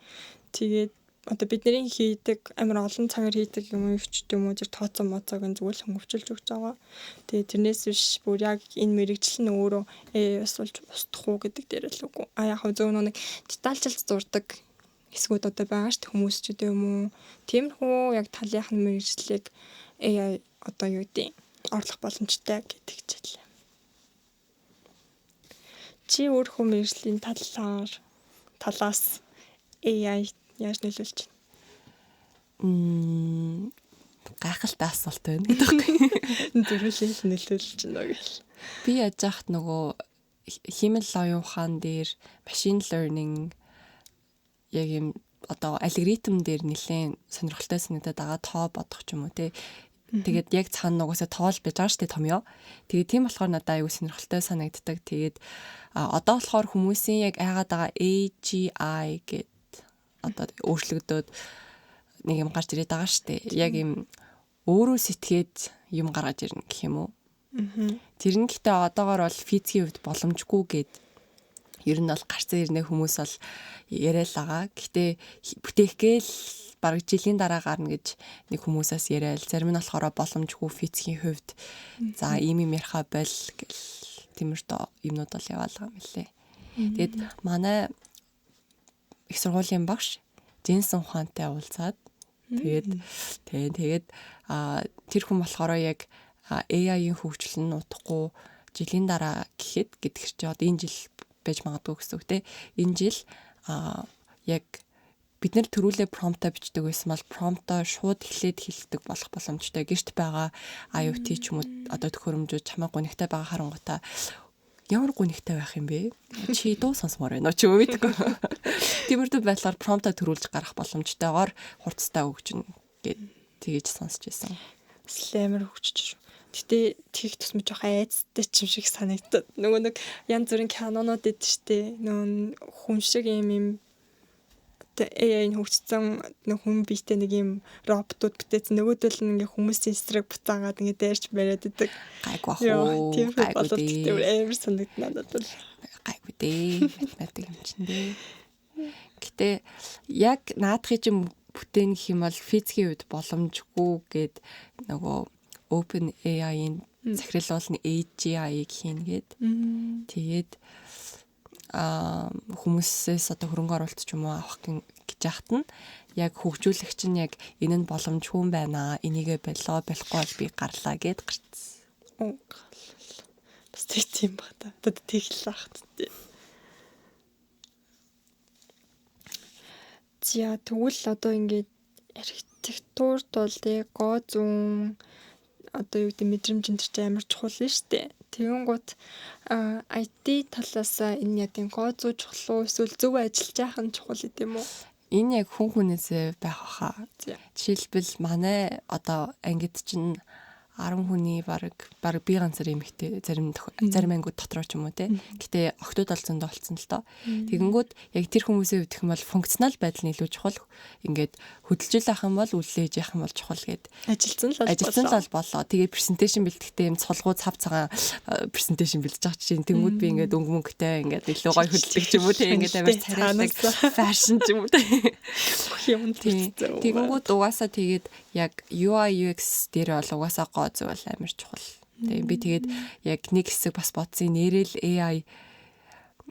Тэгээд одоо бидний хийдэг амар олон цагаар хийдэг юм ч юм уу зэр тооцоо моцоог нь зүгээр л хөнгөвчилж өгч байгаа. Тэгээд тэрнээс биш бүр яг энэ мэрэгжил нь өөрөө бас болж устдах уу гэдэг дээр л үгүй. Яг зөв нэг детальчилж зурдаг хэсгүүд одоо байгаа шүү дээ хүмүүс ч гэдэг юм уу. Тиймэрхүү яг талынх нь мэрэгжлийг AI одоо юу гэдэг орлох боломжтой гэдэг чиглэл. Чи өөрөө мэрэгжлийн талаас AI яаж нөлөөлж байна? Гайхалтай асуулт байна гэдэг. Зөвлөл нөлөөлж байна гэл. Би яаж яхад нөгөө химэл оюун ухаан дээр machine learning яг юм одоо алгоритм дээр нэлээд сонирхолтой санагдаад байгаа тоо бодох ч юм уу те. Тэгээд яг цаана нугасаа тоол байж байгаа штэ томьёо. Тэгээд тийм болохоор надад аюу сонирхолтой санагддаг. Тэгээд одоо болохоор хүмүүсийн яг айгаад байгаа AGI гэд одоо өөрчлөгдөд нэг юм гарч ирээд байгаа штэ. Яг юм өөрөө сэтгээд юм гаргаж ирнэ гэх юм уу. Тэр нь гэхдээ одоогоор бол физикийн хувьд боломжгүй гэд ер нь бол гарцсан ирнэ хүмүүс бол яриад байгаа. Гэхдээ бүтээхгээл бараг жилийн дараа гарна гэж нэг хүмүүсээс яриад зарим нь болохоор боломжгүй физикийн хувьд за ийм юм яриха бол гэл тиймэрхүү юмнууд бол яваалгаа юм лээ. Тэгээд манай их сургуулийн багш Жинсэн ухаантай уулзаад тэгээд тэр хүн болохоор яг AI-ийн хөгжил нь утгагүй жилийн дараа гэхэд гэдэг чи одоо энэ жил байж магадгүй гэсэн үг те. Энэ жил яг бид нэр төрүүлээ промпта бичдэг байсан бол промпта шууд эхлээд хэлдэг болох боломжтой. Гэрт байгаа IoT ч юм уу одоо төхөөрөмжүүд чамаа гонигтай байгаа харангуйта ямар гонигтай байх юм бэ? Чи дуу сонсомоор байна уу ч юм уу мэдгүй. Тиймэрхүү байдлаар промпта төрүүлж гарах боломжтойгоор хурцтай өгчнө гэд тэгэж сонсч байсан. Слэмэр хөгжиж шүү. Гэтэ тийх тусмж жоох айцтай ч юм шиг санагдаад. Нөгөө нэг янз бүрийн кинонууд эд штэ. Нөгөө хүн шиг юм AI-ийн хөгжсөн нэг хүн биетэй нэг юм роботууд бүтээсэн. Нөгөөдөл нь ингээ хүмүүсийн эсрэг буцаагаад ингээ дайрч бариад идэг. Гайгүй бах. Тийм болоод тийм амар санагдана надад. Гайгүй дээ. Математик юм чинь дээ. Гэтэ яг наадахын чинь бүтээн гэх юм бол физикийн үед боломжгүй гэд нөгөө Open AI-ийн захирлуулны AGI-ыг хийнгээд тэгээд хүмүүсээс одоо хөрөнгө оруулалт ч юм уу авах гэж яхад нь яг хөгжүүлэгч нь яг энэ нь боломжгүй байна. Энийгээ болохгүй бол би гарлаа гэд гарцсан. Бас тийм ба та. Одоо тэгэл ахт тий. За тэгвэл одоо ингээд архитектурт бол гоо зүүн одоо юу гэдэг мэдрэмж энэ ч амар чухал нь штэ. Тэгэнгუთ IT талаас энэ яг гоо зүү чухал уу эсвэл зөв ажиллаж яах нь чухал гэдэм үү? Энэ яг хүн хүнээсээ байх хаа. Жишээлбэл манай одоо ангид чинь 10 хүний баг би ганцаар эмэгтэй зарим ангиуд дотроо ч юм уу те. Гэтэ октод олцондоо олцсон л доо. Тэгэнгүүт яг тэр хүмүүсийн хувьд гэх юм бол функционал байдал нь илүү чухал. Ингээд хөдөлжил ах юм бол үлээж явах юм бол чухал гэд. Ажилтсан л болоо. Тэгээ презентацийн бэлтгэхдээ юм цолгуу цав цагаан презентацийн бэлдэж байгаа чинь тэнгууд би ингээд өнгө мөнгөтэй ингээд илүү гоё хөдөлдөг ч юм уу те. Ингээд амар царайдаг фэшн ч юм уу те. Тэнгууд угаасаа тэгээд яг UI UX дээр бол угаасаа гоо зүйл амар чухал. Тэгээ би тэгээд яг нэг хэсэг бас бодсон нэрэл AI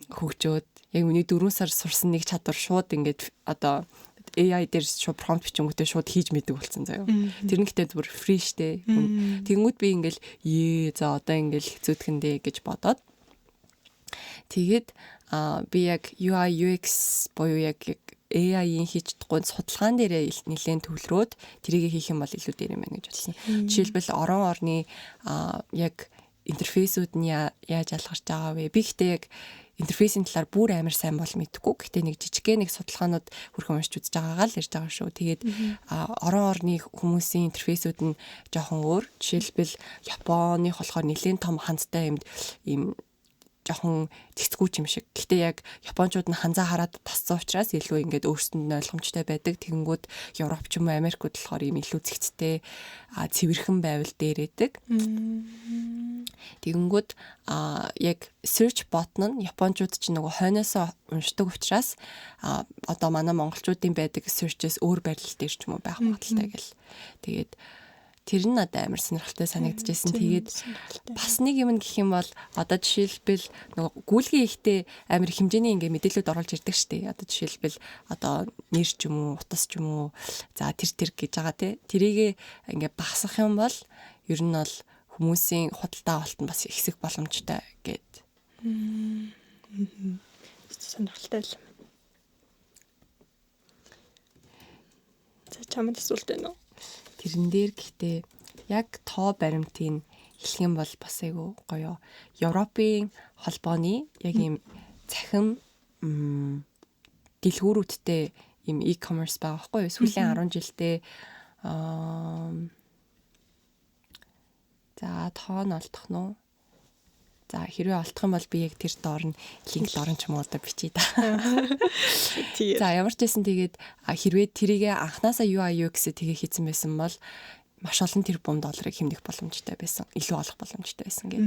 хөгжөөд яг миний 4 сар сурсан нэг чадвар шууд ингээд одоо AI дээр шууд prompt бичингүүтээ шууд хийж мэддэг болсон заяа. Тэр нь гэхдээ зүгээр free штэ. Тэнгүүд би ингээл за одоо ингээл хэцүүдэхэндээ гэж бодоод тэгээд би яг UI UX буюу яг AI-ийн хийж чадахгүй судалгаан дээрээ нэлээд төвлөрөөд тэрийг хийх юм бол илүү дээр юм байна гэж бодсон. Жишээлбэл орны яг интерфейсүүд нь яаж ялгарч байгаа вэ? Би гэхдээ яг интерфейсийн талаар бүр амар сайн бол мэдэхгүй. Гэхдээ нэг жижигхэн нэг судалгаанууд хүрхэн уншиж үзэж байгаагаа л ярьж байгаа шүү. Тэгээд орны хүмүүсийн интерфейсүүд нь жоохон өөр. Жишээлбэл Японых болохоор нэлээд том хандтай юм жоохон зэгцгүй юм шиг. Гэхдээ яг японочууд нь ханзаа хараад тассан учраас илүү ингээд өөрсдөнд нь ойлгомжтой байдаг. Тэгэнгүүт Европ ч юм уу Америкууд болохоор ийм илүү зэгцтэй цэвэрхэн байвал дээрээдэг. Тэгэнгүүт яг search bot нь японочууд ч нөгөө хойноосоо уншдаг учраас одоо манай монголчуудын байдаг search-с өөр байрлал дээр ч юм уу байх магадaltaй гэл. Тэгээд тэр нь надад амар сонирхолтой санагдчихсэн. Тэгээд бас нэг юм гэх юм бол одоо жишээлбэл нөгөө гүйлгээ ихтэй амар хэмжээний ингээ мэдээлэлд оруулж ирдэг штеп. Одоо жишээлбэл одоо нэр ч юм уу, утас ч юм уу, за тэр гэж байгаа те. Тэрийг ингээ багасгах юм бол ер нь бол хүмүүсийн худалдаа авалт нь бас ихсэх боломжтой гэд. Сонирхолтой л. За чамд асуулт байна уу? Тэрэн дээр гэхдээ яг тоо баримтыг хэлэх юм бол бас айгүй гоё. Европын холбооны яг ийм цахим дэлгүүрүүдтэй ийм e-commerce байгаа байхгүй юу? Сүүлийн 10 жилдээ за тоо нь олдох нь уу? За хэрвээ олдох юм бол би яг тэр доор нь линк доор нь ч юм уу одоо бичиж та. За ямар ч байсан тэгээд хэрвээ тэрийг анханасаа UI UX-ийг тэгээ хийсэн байсан бол маш олон тэрбум долларыг хэмнэх боломжтой байсан. Илүү олох боломжтой байсан гэх.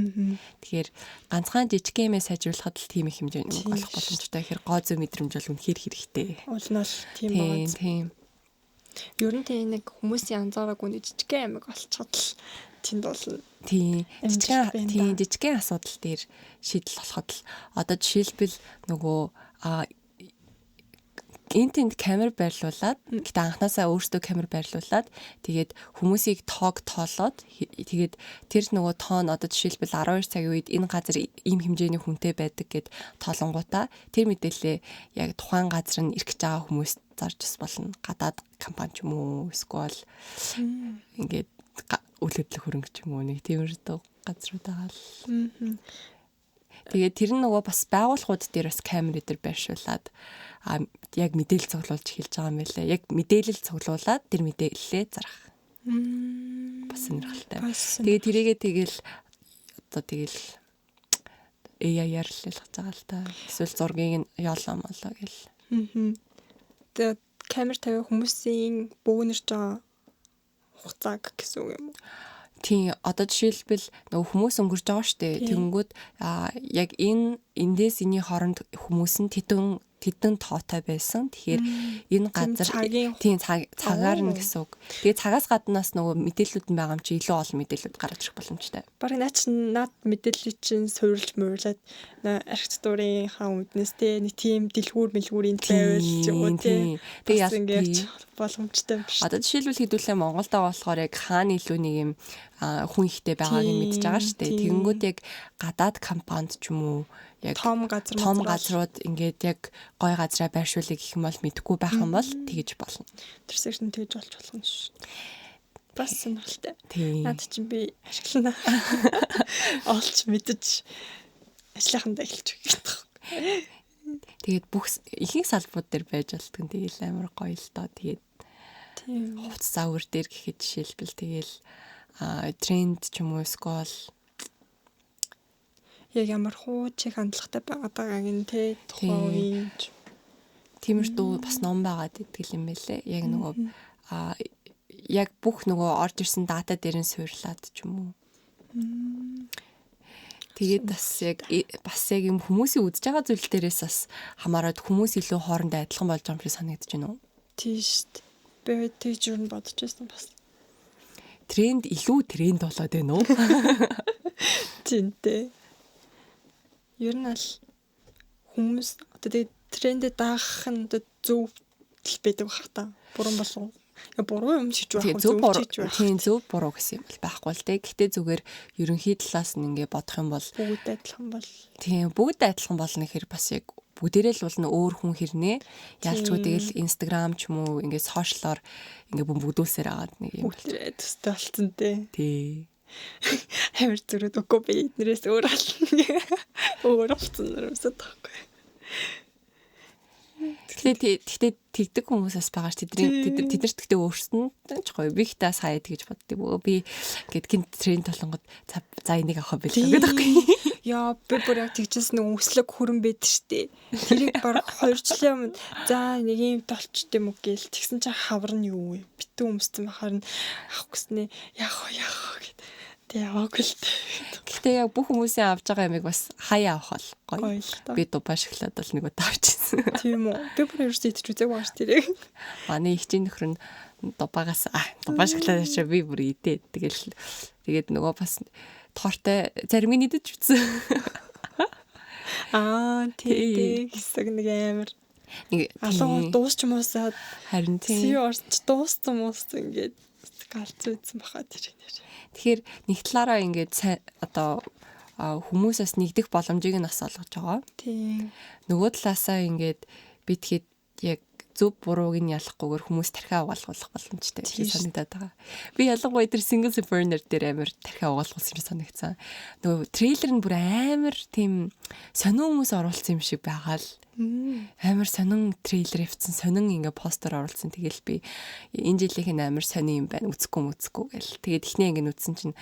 Тэгэхээр ганцхан жижиг юмээ сайжруулахад л тийм их хэмжээний олох боломжтой. Тэгэхээр гоо зөө мэдрэмж бол үнэхээр хэрэгтэй. Улнаас тийм байна. Тийм. Ер нь тийм нэг хүмүүсийн анзаараагүй нэг жижиг амиг олцоход л тэнд болно. Тийм жижигхэн асуудал дээр шийдэл болоход л одоо жишээлбэл нөгөө энтэнд камер байрлуулад гэтээ анханасаа өөртөө камер байрлуулад тэгээд хүмүүсийг тоолоод тэгээд тэр нөгөө тоон одоо жишээлбэл 12 цагийн үед энэ газар ийм хэмжээний хүнтэй байдаг гэд тоолонгуудаа тэр мэдээлэлээ яг тухайн газар нь ирэх гэж байгаа хүмүүс зарж бас болно. Гадаад компани ч юм уу эсвэл ингээд үйл хөдлөх хөрөнгө ч юм уу нэг тиймэрхүү газрууд байгаа л. Тэгээд тэр нь нөгөө бас байгууллагууд дээр бас камер дээр байршуулад яг мэдээлэл цуглуулж эхэлж байгаа юм байлаа. Яг мэдээлэл цуглуулад тэр мэдээлэлээ зарах. Бас сонирхолтой. Тэгээд тэрийгээ тэгэл одоо тэгэл AI-аар л ялгаж байгаа л та. Эсвэл зургийг нь яолоо молоо гэл. Тэгээд камер тавих хүмүүсийн бөөнөрж байгаа хугацааг гэсэн үг юм уу? Тийм одоо жишээлбэл нөгөө хүмүүс өнгөрч байгаа штэ. Тэнгүүд яг эндээс энэний хооронд хүмүүс нь тэдэн тоотой байсан. Тэгэхээр энэ газар тийм цагаар нь гэсэн үг. Тэгээ цагаас гаднаас нөгөө мэдээлэлүүд нь байгаа юм чи илүү олон мэдээлэлүүд гарч ирэх боломжтой. Бараг наад мэдээллийг чинь суурилж муурлаад архитектурын үднэс те нэг тийм дэлгүүрийн байвал юм уу те. Тэгээ ингэж боломжтой биш. Одоо жишээлбэл хэдүүлээ Монголд байгаа болохоор яг хаана илүү нэг юм хүн ихтэй байгааг нь мэдж байгаа штэ. Тэгэнгүүт яг гадаад компанид ч юм уу яг том газрууд ингээд яг гой газраа байршуулъя гэх юм бол мэдэхгүй байх юм бол тэгэж болно. Тэр нь тэгэж болж болох юм шүү. Бас сонирхолтой. Наад чинь би ашиглана. Олж мэдэж ажлынхандаа эхэлж байгаа. Тэгээд бүх ихэнх салбарууд дээр байж болтгон тэгээл амар гоё л доо. Тэгээд хувцас авир дээр гэхэд жишээлбэл тэгээл тренд ч юм уу скол яг ямар хуучих хандлагатай байгааг нь те тухайн үеийн тиймэрдүү бас ном байгаад идэл юм байлээ. Яг нөгөө яг бүх нөгөө орж ирсэн дата дээр нь суурлаад ч юм уу. Тэгээд бас яг юм хүмүүсийн үзэж байгаа зүйл дээрээс бас хамаарат хүмүүс илүү хоорондоо адилхан болж байгаа юм шиг санагдаж байна уу? Тийм шүү дээ. Би тэгж юу н бодож байсан бас. Тренд болоод байна уу? Тинтэй. Ер нь аль хүмүүс одоо тэгээд трендэд даах нь зөв л байдаг бах та. Буруу болов. Буруу юм шиж байх уу? Зөв буруу гэсэн юм бол байхгүй л дээ. Гэтэ зүгээр ерөнхий талаас нь ингээ бодох юм бол бүгд адилхан бол. Тийм бүгд адилхан болно гэхээр бас яг бүгдээрээ л болно өөр хүн хэрнээ. Ялчгүй тэгэл Instagram ч юм уу ингээ сошиалоор ингээ бөмбөгдүүлсээр агаад нэг юм. Бүгдээрээ төстэй болцсон дээ. Тий. Хамар зүрүүд үгүй би эднэрээс өөр ална. Өөр болцсон нэрсэд таахгүй. Тэгтээ тэгдэг хүмүүсээс байгаа ш тэднэр тэгтээ өөрсөнд ч гоё би ихтэй сая тэгж боддөг. Би гээд гинт тренд толонгод за энийг авах байлаа гэдэг байхгүй. Яа би бүр яг тэгжээс нэг өслөг хүрэн байд штэ. Тэрийг баг 2 жилийн өмнө за нэг юм толчт юм уу гээл тэгсэн чинь хавар нь юу вэ? Битүү өмссөн бахаар нь авах гэснээ яах гэд. Тэг яваагүй л дээ. Гэхдээ яг бүх хүмүүсийн авж байгаа ямиг бас хаяа авах гоё. Би дубаа шоколад бол нэг удаа авчихсан. Тийм үү. Би бүр ерөөсөө идэж үзээгүй бааш тэрийг. Манай ихчийн нөхөр нь дубаагаас дубаа шоколад авчаа би бүр идээ. Тэгээд нөгөө бас тортой зарим нь идэж үзсэн. Тийм хэсэг нэг амар нэг алуу дуусч муусаад харин тийм орч дууссан муус ингээд галц үзсэн баха тэр нэр. Тэгэхээр нэг талаараа ингээд одоо хүмүүсээс нэгдэх боломжийг нь бас олгож байгаа. Тийм. Нөгөө талаасаа ингээд би тэгэхэд яг зөв бурууг нь ялахгүйгээр хүмүүс тархиа угаалгуулах боломжтой гэж санагдаад байгаа. Би ялангуяа тэр single burner дээр амар тархиа угаалгуулсан юм санагдсан. Нөгөө трейлер нь бүр амар тийм сонин хүмүүс оруулсан юм шиг байгаа л. Амар сонин трейлер явцсан, сонин ингээ постэр оруулсан. Тэгэл би энэ жилийнх нь амар сонин юм байна. Үзэхгүй гэл. Тэгээд ихнээ ингээ үзсэн чинь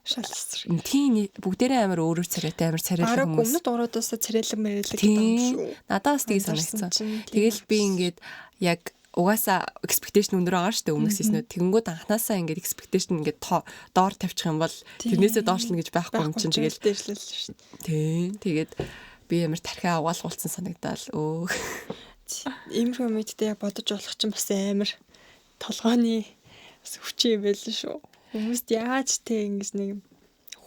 шалсар. Тийм бүгдээрээ амар өөрөөр царайтай амар царайлаг хүмүүс. Өмнөд ороод царайлаг мэрэлэг гэдэг юм шүү. Надаас тийг санагдсан. Тэгэл би ингээд яг угаасаа expectation өндөр байгаа шүү дээ өмнөөс хийснүүд. Тэгэнгүүт анханасаа ингээд expectation ингээд доор тавьчих юм бол тэрнээсээ доошлно гэж байхгүй юм чинь тэгэл дээрлэл шүү дээ. Тийм. Тэгээд би амар тархиа угаалгуулсан санагдаал. Иймэрхүү мэдтэй яг бодож болох чинь бас амар толгойн бас хүчин юм байл шүү. Хүмүүст яаж тэ ингэж нэг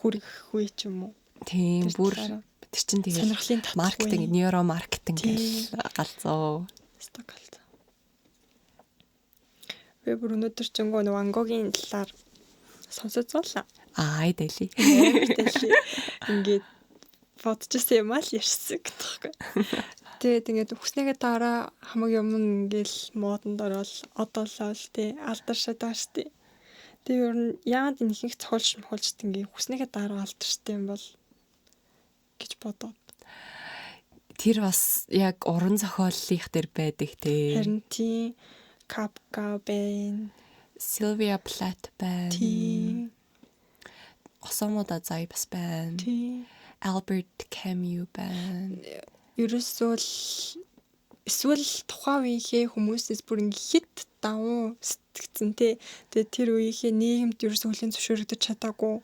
хүрэх вэ ч юм уу. Тийм бүр тэр чинь тэгээд маркетинг, нейро маркетинг гэж галзуу. Стокалт. Би бүр өнөөдөр ч нэг Вангогийн талаар сонсож байлаа. Ай дэлий. Ингээд бодчихсан юм аа л ярьсан гэдэг. Тэгээд ингээд хүснээгээ дараа хамаг юм ингээл модонд ороод одоолол тий алдаршаад байгаа штэ. Тэгээд ер нь яагаад энэ их цохолж ингээд хүснээгээ дараа алдарштай юм бол гэж бодоод. Тэр бас яг уран зохиоллих дээр байдаг тий. Харин тий Капка байн, Сильвия Плат байн. Тий. Осомода Зай бас байна. Тий. Albert Camus байна. Ерөөсөө эсвэл тухайн үеийнхээ хүмүүсээс бүр хит давуу сэтгэцэн тий. Тэгээд тэр үеийнхээ нийгэмд ерөөсөө хүлэн зөвшөөрөгдөж чадаагүй.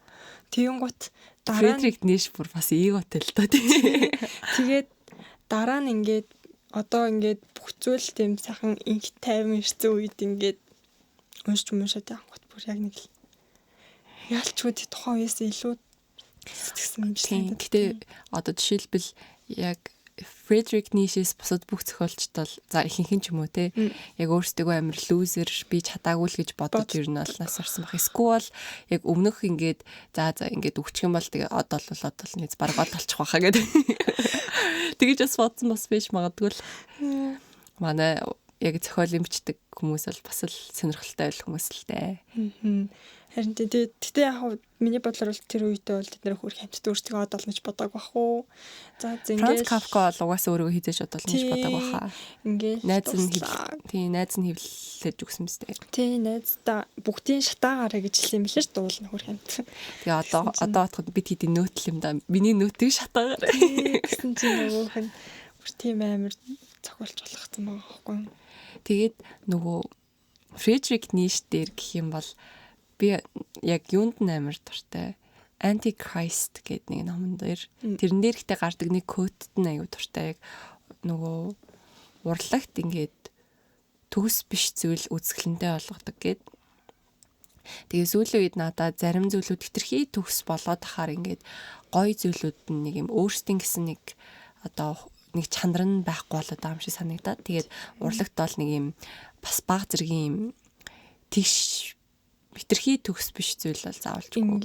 Тэгэнгუთ дараа Фредрик Ницше бүр бас эготой л доо тий. Тэгээд дараа нь ингээд одоо ингээд бүх зүйл тийм сайхан инх тайван ирсэн үед ингээд уншаад явах бүр яг нэг л яалчгүй тухайн үеэс илүү сэтгэсэн юм шиг. Гэтэ одоо жишээлбэл яг Фредрик Ницшес бусад бүх зохиолчд бол за ихэнх нь ч юм уу те яг өөрсдөө амар лузер би чадаагүй л гэж бодож ер нь бол нас орсон баг. Эсвэл яг өмнөх ингээд за ингээд өгчих юм бол тэгээ одоо л нэг баг болчих байхаа гэдэг. Тэгэж бас бодсон бас биш магадгүй л. Манай яг зохиол юмчдаг хүмүүс бол бас л сонирхолтой байх хүмүүс л дээ. Харин тэгтээ яг миний бодлоор бол тэр үедээ бол тэд нэр хөрх хамтд өөрсдөө одоолно гэж бодог бах уу. За Франц ингээд Кафка бол угаасаа өөрийгөө хизээж одоолно гэж бодог баха. Ингээд найз нь хөвлөж өгсөн мэт. Тий, найздаа бүгдийн шатаагаараа гэж хэлсэн юм билээ ш дуулна хөрх хамт. Тэгээ одоо бодоход бид хэдийн нөөтл юм да. Миний нөөтийг шатаагаараа гэсэн чинь нөгөөх нь бүр тийм амар цохолж болгоцсон байгаа байхгүй. Тэгээд нөгөө Фредрик Ницше дээр гэх юм бол би яг юунд амар дуртай. Antichrist гэдэг нэг номон дээр тэрэн дээр ихтэй гардаг нэг quote нь аюу дуртай. Яг нөгөө урлагт ингээд төгс биш зүйл үзэсгэлэнтэй болгодог гэд. Тэгээ сүүлийн үед надад зарим зүйлүүд хэтэрхий төгс болоод тахаар ингээд гоё зүйлүүд нь нэг юм өөрсдийн гэсэн нэг одоо нэг чанар нь байхгүй болоод байгаа юм шиг санагдаад тэгээд урлагт бол нэг юм бас баг зэргийн юм тийш хитрхи төгс биш зүйл бол заавалчгүй.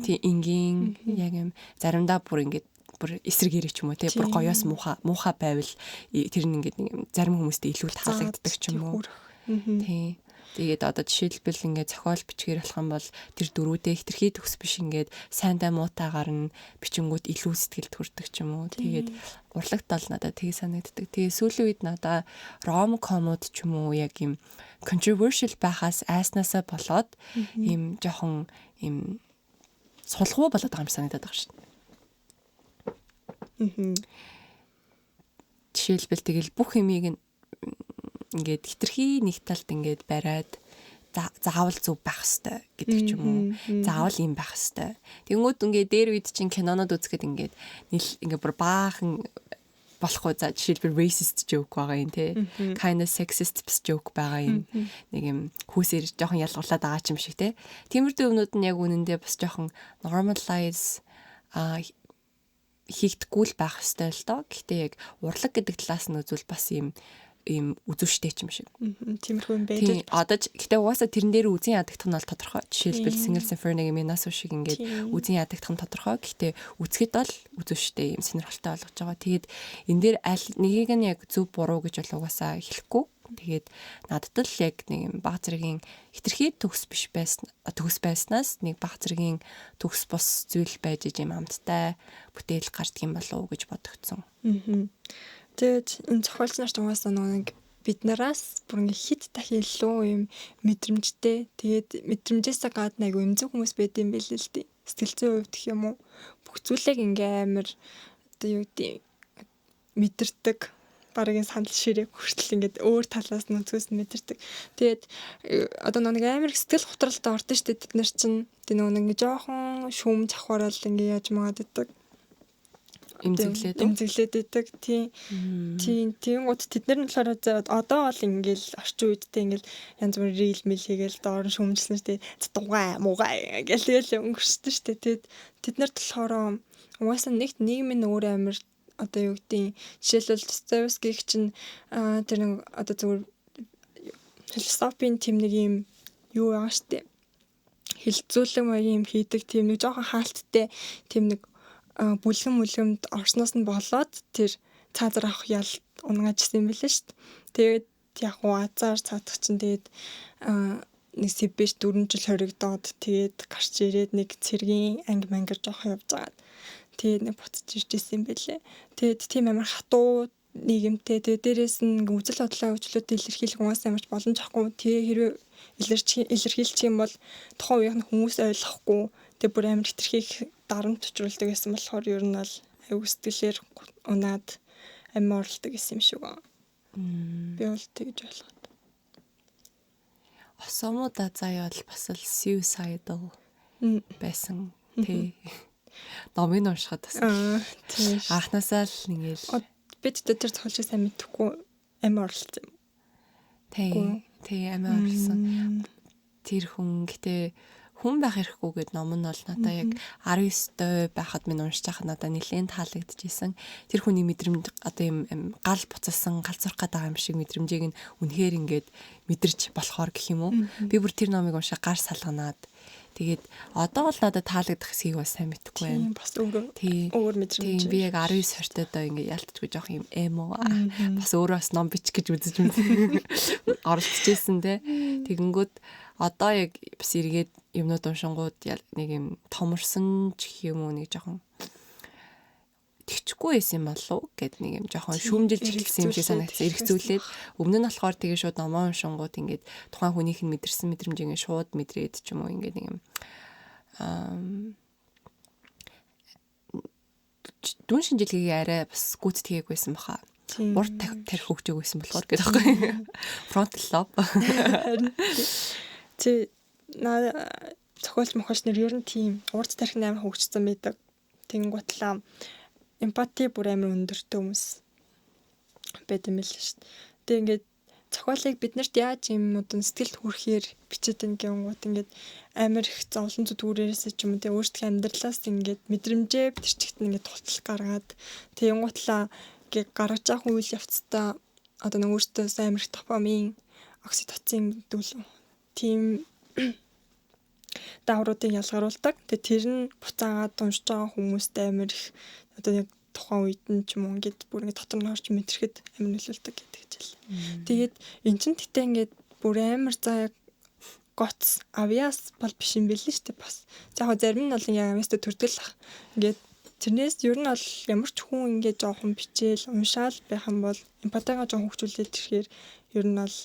Тий энгийн яг юм заримдаа бүр ингээд бүр эсрэгээрээ ч юм уу тий бүр гоёос муухай байвал тэр нь ингээд нэг юм зарим хүмүүстэй илүү таалагддаг ч юм уу. Тий. Тэгээд одоо жишээлбэл ингээд зохиол бичгээр болох юм бол тэр дөрүүдээ хитрхи төгс биш ингээд сайндаа муутайгаар нь бичингүүд илүү сэтгэлд хүрдэг ч юм уу. Тэгээд урлагт бол надад тийг санагддаг. Тэгээд сүүлийн үед надад ром-комуд ч юм уу яг юм controversial байхаас айснаасаа болоод юм жоохон юм сулгуу болоод байгаа юм санагдаад байгаа шүү дээ. Жишээлбэл тэгэл бүх юмыг ингээд хитрхи нэг талд ингээд бариад заавал зөв байх хэвээр гэдэг ч юм уу. Заавал юм байх хэвээр. Тэнгүүд ингээд дээр үед чинь кинонод үзэхэд ингээд ингээд бүр баахан болохгүй за жишээлбэл racist joke байгаа юм те. Kind of sexist joke байгаа юм. Нэг юм хүүсээр жоохон ялгуулад байгаа ч юм шиг те. Тиймэрдүү юмнууд нь яг үнэндээ бас жоохон normalize хийгдэхгүй л байх хэвээр л доо. Гэхдээ яг урлаг гэдэг талаас нь үзвэл бас юм үзүүштэй ч юм шиг. Тиймэрхүү юм байж. Одоо гэхдээ угаасаа тэрэн дээр үзэн ядагдах нь бол тодорхой. Жишээлбэл Single Symphony-гийн Минасу шиг ингээд үзэн ядагдах нь тодорхой. Гэхдээ үзэхэд бол үзүүштэй юм сонирхолтой болгож байгаа. Тэгээд энэ дээр аль нэгийг нь яг зөв буруу гэж бол угаасаа хэлэхгүй. Тэгээд надад л яг нэг юм баг зэргийн хитрхи төгс биш байснаас нэг баг зэргийн төгс бос зүйл байж юм амттай бүтээл гардаг юм болов уу гэж бодогдсон. Тэгээд энэ зохиолч нарт угаасаа нэг бид нараас бүр ингээ хит дахин илүү юм мэдрэмжтэй. Тэгээд мэдрэмжээсээ гадна айгу эмзэг хүмүүс байд юм байл л дээ. Сэтгэл зүйн хувьд гэх юм уу. Бүх зүйлийг ингээ амар одоо юу гэдэг мэдэрдэг. Барыгийн сандал ширээг хүртэл ингээд өөр талаас нь үзээс нь мэдэрдэг. Тэгээд одоо нэг амар сэтгэл готролтой ордон штэ тэд нар чинь тэр нэг жоохон шүүм завхаарал ингээ яаж магаад идэг. Имзэглээд идэг. Тийм гот тэд нар нь болохоор одоо бол ингээл орчин үедтэй ингээл янз бүрийн рил мэл хийгээл доор нь шүүмжлэн штэ дугай муугай гээл өнгөрчдөө штэ. Тэгээд тэд нарт болохоор угаасаа нэгт нийгмийн өөр амар одоо юу гэдэг жишээлбэл Достоевскийг чинь тэр нэг одоо зүгээр философийн тэм нэг юм юу байгаа штэ. Хилцүүлэг маягийн юм хийдэг тийм нэг жоохон хаалттай тийм нэг бүлгэмд орсноос нь болоод тэр цаазар авах ял унгажсэн юм билээ шүү дээ. Тэгээд яг уу азар цаадах чинь тэгээд нэг сэбэж 4 жил хоригдоод тэгээд гарч ирээд нэг цэргийн анги мангар жоох явж байгаа. Тэгээд нэг буцаж ирж исэн юм билээ. Тэгээд тийм амар хатуу нийгэмтэй тэгээд дээрээс нь үзэл бодлоо хөгжлөлт илэрхийлэх хүмүүс амарч боломжгүй. Тэгээ хэрвээ илэрхийлчих юм бол тухайн үеийн хүмүүс ойлгохгүй. Тэгээ бүр амар хитрхи дарамт учруулдаг гэсэн болохоор ер нь бол аюу сэтгэлээр унаад амар орлдог гэсэн юм шиг байна. Би бол тэгж ойлгоод. Осомода заяа бол бас л suicidal байсан тий. Номыг уншихад бас анхнаасаа л ингээл бид тэр зохиолчийг сайн мэдхгүй амар орлсон юм. Тий амар орлсон. Тэр хүн гэтээ хүн байх хэрэггүй гэд ном нь бол надаа яг 19 дой байхад минь уншиж байхад надаа нэлээд таалагдчихсэн. Тэр хүний мэдрэмж одоо юм гал буцалсан гал зурх гэдэг юм шиг мэдрэмжийг нь үнэхээр ингээд мэдэрч болохоор гэх юм уу. Би бүр тэр номыг уншаа гар салганаад тэгээд одоо бол надад таалагдах хэсгийг бас сайн мэдэхгүй байна. Бас өөр мэдрэмж. Би яг 19 20 доо ингээд ялтчгүй жоох юм эмо. Бас өөрөө бас ном бичих гэж үзэж оролцчихсэн те. Тэгэнгүүт одоо яг бас эргээд юмнууд уншингууд нэг юм томорсон ч гэх юм уу нэг жоохон тэгчгүй байсан юм болов гэд нэг юм жоохон шүүмжилж хэлсэн юм шиг санагдсан. Эргцүүлээд өмнө нь болохоор тэгээ шууд номоо уншингууд ингээд тухайн хүнийх нь мэдэрсэн мэдрэмжийг шууд мэдрээд ч юм уу ингээд нэг юм дүн шинжилгээгээ арай бас гүйцэтгээгээгүй баха. Урд тарих хөгжөөг байсан болохоор гэдэг байхгүй. Frontal lobe. Зохиолч мохолч нар ер нь тийм урд тарих амар хөгжсөн байдаг. Тэнгутлаа эмпати бүр амар өндөртэй хүмүүс байт юм л шүү дээ. Тэгээ ингээд зохиолыг биднэрт яаж юм одоо сэтгэлд хүрэхээр бичээд ин гэнгүүт ингээд амар их зовлон зүтгүүрээс ч юм уу тэгээ өөрсдөө амьдралаас ингээд мэдрэмжээ биччихт ингээд тултал гаргаад тэнгутлаа гаргаж авах үйл явцтай одоо нэг өөртөө амар их дофамин, окситоцин гэдэг тийм даавруудыг ялгаруулдаг. Тэгээ тэр нь буцаагаад уншиж байгаа хүмүүст амар их одоо яг тухайн үед нь ч юм уу ингээд бүр ингээд дотор нь орж мэдрэхэд амар нөлөөлдөг гэдэг жишээ. Тэгээд эн чинь тэгтээ ингээд бүр амар заа яг гоц авиас бол биш юм бэлээ шүү дээ бас. За яг зарим нь бол яг авиастай төрдөл ах. Ингээд тэрнээс ер нь бол ямар ч хүн ингээд жоохон бичээл уншаал байх юм бол эмпатигаа жоохон хөгжүүлээд ирэхээр ер нь бол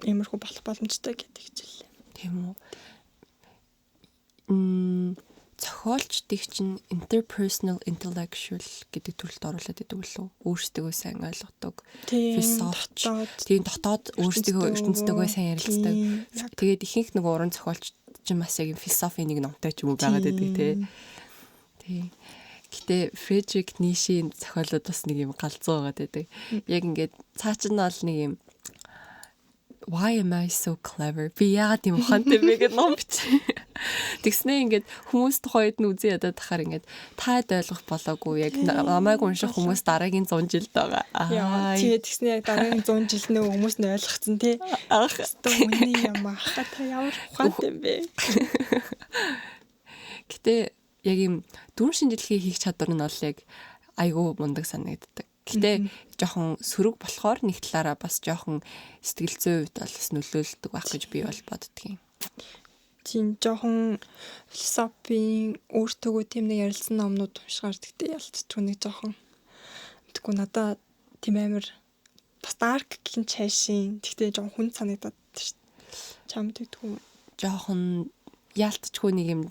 иймэрхүү болох боломжтой гэдэг жишээ. Тийм үү. Зохиолчдыг чинь interpersonal intellectual гэдэг төрөлд оруулаад идэг үлээ. Өөрсдөө сайн ойлгодог. Философч. Тийм дотоод өөрсдөө ертөнцтэйгээ сайн ярилцдаг. Тэгээд ихэнх нэг уран зохиолч чинь бас яг философийн нэг номтой ч юм уу байгаад байдаг тий. Тийм. Гэтэ Фредрик Нишийн зохиолууд бас нэг юм галзуу байгаад байдаг. Яг ингээд цаач нь бол нэг юм Why am I so clever? Би яагаад юм ухаантай бэ гэдэг ном бичээ. Тэгснээ ингээд хүмүүс тухайд нь үзээ ядаад тахаар ингээд таад ойлгох болоогүй яг намайг унших хүмүүс дараагийн 100 жилд байгаа. Яа тэгээд тэгснээ яг дараагийн 100 жил нөө хүмүүс нь ойлгоцсон тий. Ах үний юм аха та ямар ухаантай юм бэ? Гэтэ яг юм дүн шинжилгээ хийх чадвар нь бол яг айгүй мундаг санагддаг. Гэтэ жоохон сөрөг болохоор нэг талаараа бас жоохон сэтгэл зүйн хувьд бол бас нөлөөлдөг байх гэж би бол боддгийн. Тийм жоохон философийн өөртөө тийм нэг ярилцсан номнууд уншгаар тэгтээ ялцчихгүй нэг жоохон мэдгүй надаа тийм амар бас дарк гин чайшин тэгтээ жоохон хүн санагдаад шүү дээ. Чамд тэгтгүй жоохон яалтчгүй нэг юм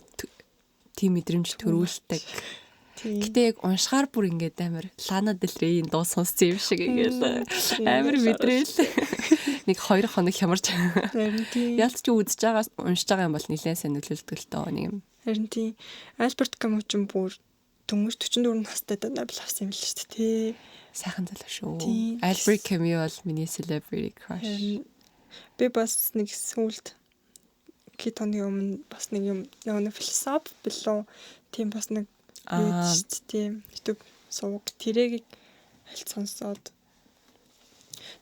тийм мэдрэмж төрүүлдэг. Гэтэ яг уншгаар бүр ингээд амар Лана Дель Рейн дуу сонссон юм шиг ингээд амар мэдрээл. Нэг 2 хоног хямарч. Ялц чи үзэж байгаа уншиж байгаа юм бол нэлээд сайн нөлөөлдөг л тоо нэг юм. Харин тийм Альберт Камю ч бүр дөнгөж 44 настай Нобель авсан юм л шүү дээ. Сайхан залуу шүү. Альберт Камю бол миний celebrity crush. Би бас нэг сүлд китоны өмнө бас нэг юм нэг философи билүү тийм бас нэг тийм YouTube сувг тэрийг хальт сонсоод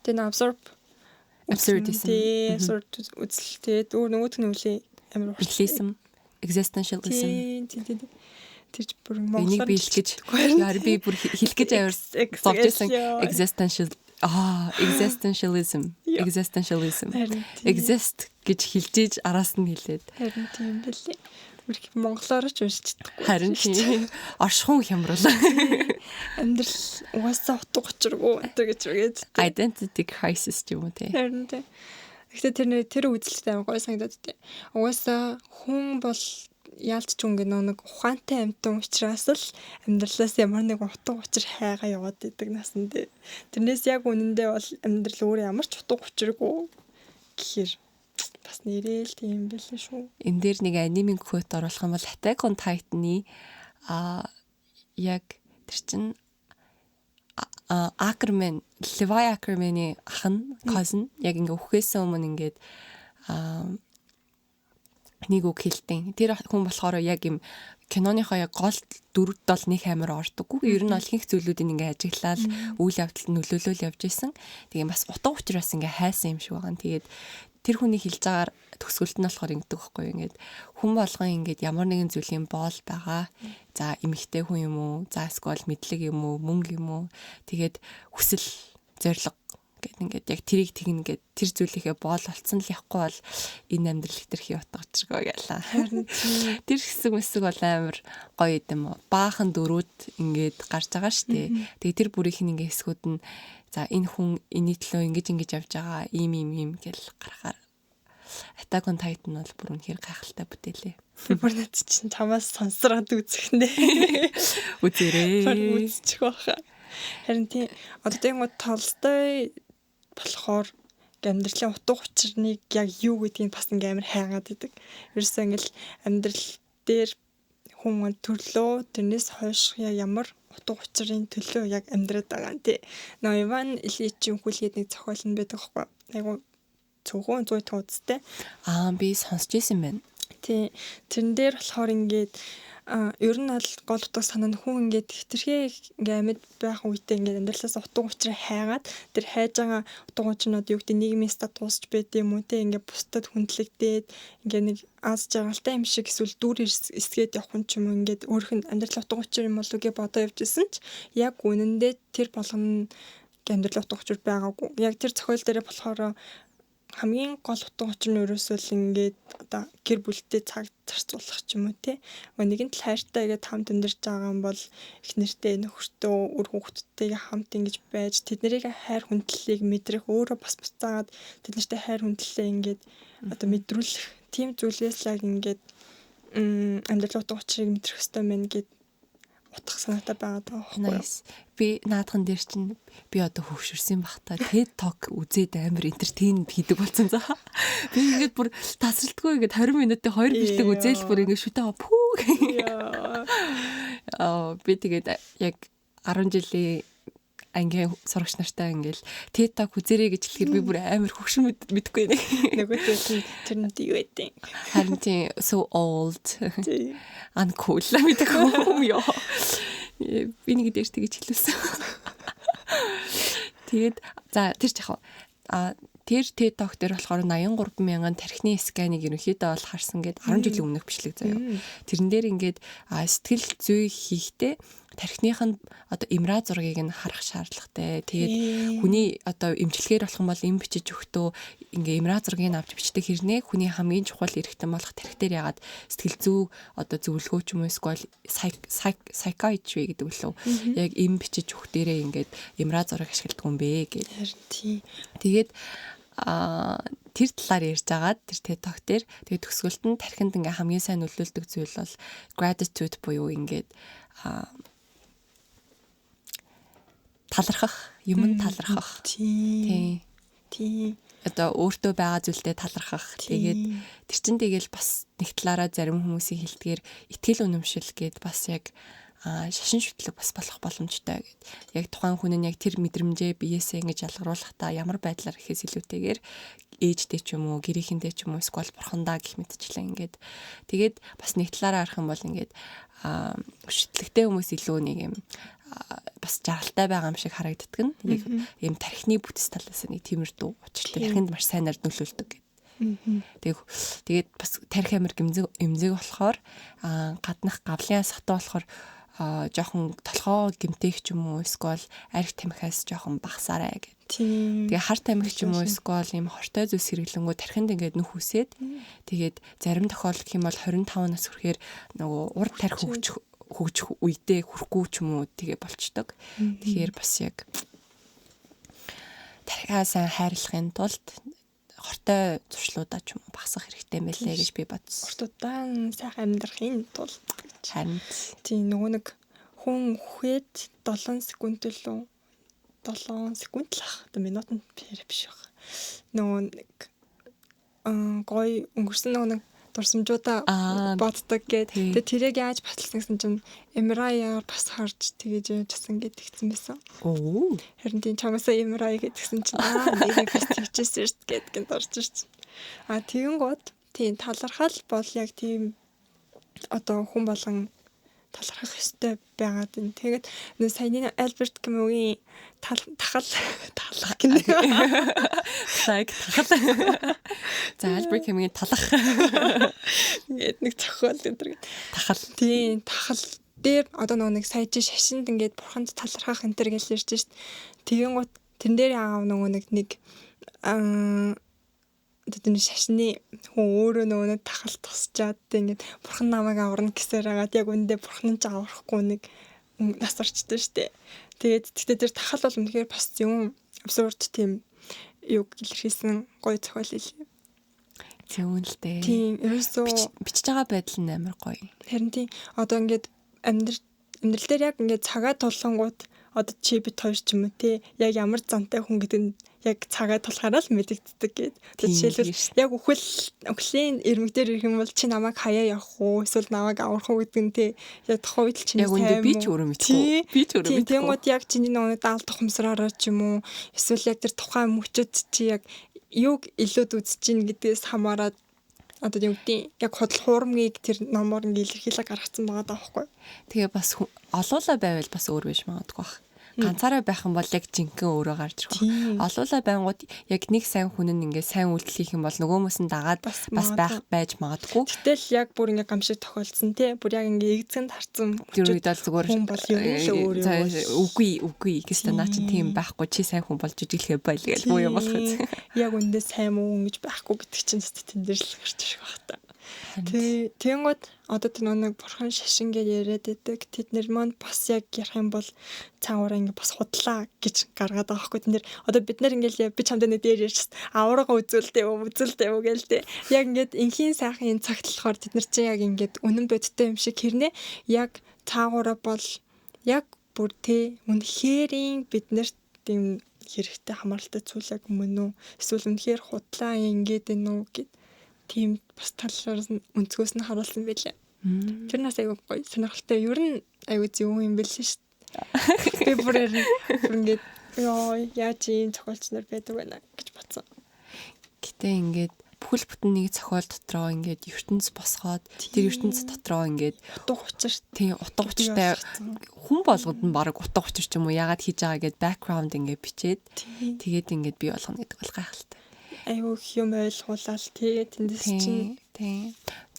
тэн absurdism үзэлтэй нөгөөх нь үлээ амар nihilism existentialism тэр бүр монголоор би хэлж яар би бүр хэлэх гэж аваар зовжсэн existentialism exist гэж хэлжээж араас нь хэлээд харин тийм байлээ. Монголоор ч уншиж чадахгүй. Харин тийм оршихуун хямрал. Амьдрал угаасаа утга учиргүй гэж үгээд. Identity crisis юм уу те. Харин тийм. Гэхдээ тэр үзэлтэй амар гой санагдаад тий. Угаасаа хүн бол яалч ч үнгээ нэг ухаантай амьтан учраас л амьдралаас ямар нэг утга учир хайгаа яваад идэг насанд. Тэрнээс яг үнэндээ бол амьдрал өөр ямар ч утга учиргүй гэхэр бас нэрэл тийм байлээ шүү. Энд дээр нэг анимын quote оруулах юм бол Attack on Titan-ы яг тэр чин Ackerman, Levi Ackerman-ы ах нь cousin яг ингээ өхөөсөө өмнө ингээд нэг үг хэлдэг. Тэр хүн болохоор яг юм киноныхоо яг гол дөрөвд бол нэг амар ордоггүй. Ер нь бол ихэнх зүйлүүдийг ингээ ажиглаад үйл явдалд нөлөөлөл явж исэн. Тэгээ бас утга учир бас ингээ хайсан юм шиг байгаа. Тэгээд тэр хүний хэлж байгаагаар төгсгөлт нь болохоор ингэдэг байхгүй юу. Ингээд хүн болгон ингээд ямар нэгэн зүйлийн боол байгаа. За эмэгтэй хүн юм уу? За эсвэл мэдлэг юм уу? Мөнгө юм уу? Тэгээд хүсэл, зориг гэд ингээд яг тэрийг тэгнэ гэд тэр зүйлийнхээ боол болцсон л явахгүй бол энэ амьдрал хэтэрхий утга учиргүй гэлээ. Тэр хэсэг бол амар гоё юм уу? Баахан дөрүүд ингээд гарч байгаа штэ. Тэгээ тэр бүрийнх нь ингээд хэсгүүд нь за энэ хүн энэний төлөө ингэж явж байгаа ийм гэл гарахаар Attack on Titan бол бүр үнэхээр гайхалтай бүтээлээ. Бүр над чинь чамаас сонсроод үзэхнэ. Үзээрэй. Үзчих واخа. Харин тийм одоо тийм Толстой болохоор амьдралын утга учирныг яг юу гэдгийг бас ингээм амар хайгаад идэг. Ерөөсөө ингээл амьдрал дээр хүн төрлөө тэрнээс хойш ямар утга учирын төлөө яг амьдраад байгаа юм тий. Нөө Иван Ильичийн хүлгээд нэг зохиол нь байдаг байхгүй. Айгу цөөхөн 100 тооцтой. Би сонсч байсан байна. Тий. Тэрэн дээр болохоор ингээд ер нь бол гол утга санаа нь хүн ингээд хэтэрхий ингээд амьд байх үедээ ингээд амьдралаас утга учраа хайгаад тэр хайж байгаа утга учрнууд юу гэдэг нийгмийн статусч байд юм уу те ингээд бусдад хүндлэгдээд ингээд нэг аз жаргалтай юм шиг эсвэл дүр эсгээд явах юм ч юм уу ингээд өөрөх нь амьдрал утга учир юм болов гэж бодоо явжсэн ч яг үнэндээ тэр болгоно амьдрал утга учир байгаагүй. Яг тэр зохиол дээр болохоор хамгийн гол утга учир нь ерөөсөө л ингээд одоо гэр бүлтэй цаг зарцуулах ч юм уу те. Нэгэн тал хайртай гэдэг хамт амьдарч байгаа юм бол их нэртэй нөхөртөө үр хүүхдүүдтэйгээ хамт ингэж байж тэднийг хайр хүндлэлийг мэдрэх өөрөө бас буцаагаад тэднэртэй хайр хүндлэлээ ингээд одоо мэдрүүлэх тийм зүйлээс л ингээд амьдрал утга учирыг мэдрэх хэрэгтэй мэн гэд утга санаатай байгаа даа байхгүй юу. Би наадхан дээр чинь би одоо хөвшөрсөн бахта TED Talk үзээд амар entertain хийдэг болсон заа. Би ингээд бүр тасралтгүй ингээд 20 минутын 2 бэлтэг үзээл бүр ингээд шүтээ пүү. Би тэгээд яг 10 жилийн ангийн сурагч нартай ингээл TED Talk үзэрэй гэж хэлэхээр би бүр амар хөвшин мэдэхгүй нэ. Нөгөөдөө тэр нь юу байдیں۔ Харин тийм so old. Uncool мэдээгүй юу. Би нэг дээрс тэгэж хэлсэн. Тэгээд за тэр ч яг тэр TED Talk дээр болохоор 83,000 тархины сканыг ерөнхийдөө бол харсан гэд 10 жилийн өмнөх бичлэг заяа. Тэрэн дээр ингээд сэтгэл зүй хийхдээ тархиных нь одоо MRI зургийг нь харах шаардлагатай. Тэгээд хүний одоо эмчилгээр болох юм бол эм бичиж өгтөө ингээ MRI зургийг авч бичдэг хэрнээ хүний хамгийн чухал эрхтэн болох тархи дээр ягаад сэтгэл зүй одоо зөвлөгөө ч юм уу эсвэл psychiatry гэдэг үлээ. Яг эм бичиж өгөх дээрээ ингээд MRI зураг ашигладаг юм бэ гэж. Тэгээд тэр талаар ярьж агаад тэр TED Talk дээр тэгээд төгсгөлд нь тархинд ингээ хамгийн сайн нөлөөлдөг зүйл бол gratitude буюу ингээд талархах, юм талархах. Тийм. Одоо өөртөө байгаа зүйлдээ талархах. Тэгээд тэр чин тэгэл бас нэг талаараа зарим хүмүүсийн хэлдгээр итгэл үнэмшил гээд бас яг шашин шүтлэг бас болох боломжтой гэд. Яг тухайн хүн нь яг тэр мэдрэмжээ биеэсээ ингэж ялгаруулахдаа ямар байдлаар ихээс илүүтэйгээр ээжтэй ч юм уу, гэрийнхэнтэй ч юм уу, эсвэл бурхандаа гэх мэтчлэн ингээд. Тэгээд бас нэг талаараа харах юм бол ингээд шүтлэгтэй хүмүүс илүү нэг юм бас жаргалтай байгаа юм шиг харагддаг нь. Яг ийм тархины бүтэц талаас нэг тиймэрдүү учиртай тархинд маш сайнаар нөлөөлдөг гэдэг. Тэгээд бас тархи амир эмзэг болохоор гаднах гавлын сатуу болохоор жоохон толгоо гэмтэйх ч юм уу эсвэл арх тамхиас жоохон багасаарай гэдэг. Тэгээ хар тамхи ч юм уу эсвэл ийм хортой зүйлс хэрэглэнгүү тархинд ингээд нүх үсээд тэгээд зарим тохиолдол юм бол 25 нас хүрэхээр нөгөө урд тархи хөгжих үедээ хүрэхгүй ч юм уу тэгээ болчдөг. Тэгэхээр бас яг тархиаа сайн хайрлахын тулд хортой зуршлуудаа ч юм уу багасгах хэрэгтэй мэлээ гэж би бодсон. Хортуудаа сайхан амьдрахын тулд харин тийм нөгөө нэг хүн үхээд 7 секунд л 7 секунд л ах. Одоо минутанд биш баг. Нөгөө нэг гой өнгөрсөн нөгөө нэг дурсамжуудаа боддог гэд. Тэгээ тэрийг яаж баталсан гэсэн чинь MRI-аар бас харж тэгэж яажсан гэд тэгсэн байсан. Харин тийм чамаасаа MRI гэдгсэн чинь нэг бас тэгчихсэн шүү дээ гэдгэн дурж ирсэн. Тэгэн гот тийм талархал бол яг тийм одоо хүн болгон талархах ёстой байгаад байна. Тэгээд нөө саяны Альберт Камюгийн талах гэнэ. Лайк талах. За Альберт Камюгийн талах гэдэг нэг зохиол өдр гэдэг. Тахал. Тийм тахал дээр одоо нэг сая чи шашинд ингээд бурханд талархах энэ төр гэж ярьж шít. Тэгэн гот тэрэн дээр аав нэг тэдний шашны хүн өөрөө нөгөө тахал тусчаад ингээд бурхан намайг аварна гэсээр хагаад яг үндэ бурхан ч аврахгүй нэг нас орчтой штэ. Тэгээд тэр тахал бол үнэхээр бас юм абсурд тийм юу илэрхийлсэн гоё зохиол хэлээ. Зөвөн л дээ. Тийм ерөөсөө бичиж байгаа байдал нь амар гоё. Харин тийм одоо ингээд амьдрал дээр яг ингээд цагаа тулангууд одоо чи бит хоёр ч юм уу те яг ямар зантай хүн гэдэг нь яг цагаа тулахаараа л мэдэгддэг гээд. Жишээлбэл яг өхлийн ирмэг дээр ирэх юм бол чи намайг хаяа явах уу эсвэл намайг аврах уу гэдэг нь те яг тухайн үед л чиний сайн би ч өөрөө мэдгүй. Би ч өөрөө мэдгүй. Тэнгууд яг чиний нөгөө даалт ухамсараараа ч юм уу эсвэл яг тэр тухайн мөчөд чи яг юуг илүүд үзэж гин гэдгээс хамаарат одоо юм тийм яг худал хуурмгийг тэр номоор ингээ илэрхийлээ гаргацсан байгаа даахгүй. Тэгээ бас олуулаа байвал бас өөр биш магадгүй бах. Ганцаараа байх юм бол яг жинхэнэ өөрөө гарч ирэх байх. Олуулаа байнгут яг нэг сайн хүн нь ингээ сайн үйлдэл хийх юм бол нөгөөмөөс нь дагаад бас байж магадгүй. Гэтэл яг бүр ингээ гамшиг тохиолдсон тий. Бүр яг ингээ эгзэнд харцсан. Тэр үед бол зүгээр хүн бол юм л өөр үгүй гэстэй наа чи тийм байхгүй чи сайн хүн болж ижиглэхэ байл гэж буу юм болох. Яг үндэ сайн муу гэж байхгүй гэдэг чинь тэн дээр л гарч ирэх байх та. Тэнгууд одоо тэр нэг бурхан шашин гэж яриад байдаг. Тэд нэр маань бас яг ярих юм бол цаагаараа ингээ бас худлаа гэж гаргаад байгаа хгүй. Тэд нэр одоо бид нар ингээл би чамд нэг дээр ярьж аврага үзүүлдэ үү гэлтэй. Яг ингээд инхийн сайхан цагт болохоор тэд нар чинь яг ингээд үнэн бодтой юм шиг хэрнээ яг цаагаараа бол яг бүр үнэхэрийн биднэрт тийм хэрэгтэй хамааралтай зүйл яг мөн үү? Эсвэл үнэхээр худлаа ингээд энэ үү гэд тийм бас талаар өнцгөөс нь харуулсан байлаа. Тэр нас айгүй гоё сонирхолтой. Ер нь айгүй зөв юм байл шүү дээ. Би бүр ингээд яаж ийм зохиолч нар байдаг байна гэж бодсон. Гэтэ ингээд бүхэл бүтэн нэг зохиол дотроо ингээд ертөнц босгоод тэр ертөнц дотроо ингээд утга учир утга учиртай хүн болгонд нь баг утга учир ч юм уу яагаад хийж байгаа гэд бэкграунд ингээд бичээд тэгээд ингээд бий болгоно гэдэг бол гайхалтай. Айгүй юм ойлгуулаад тэгээд тэндээс чинь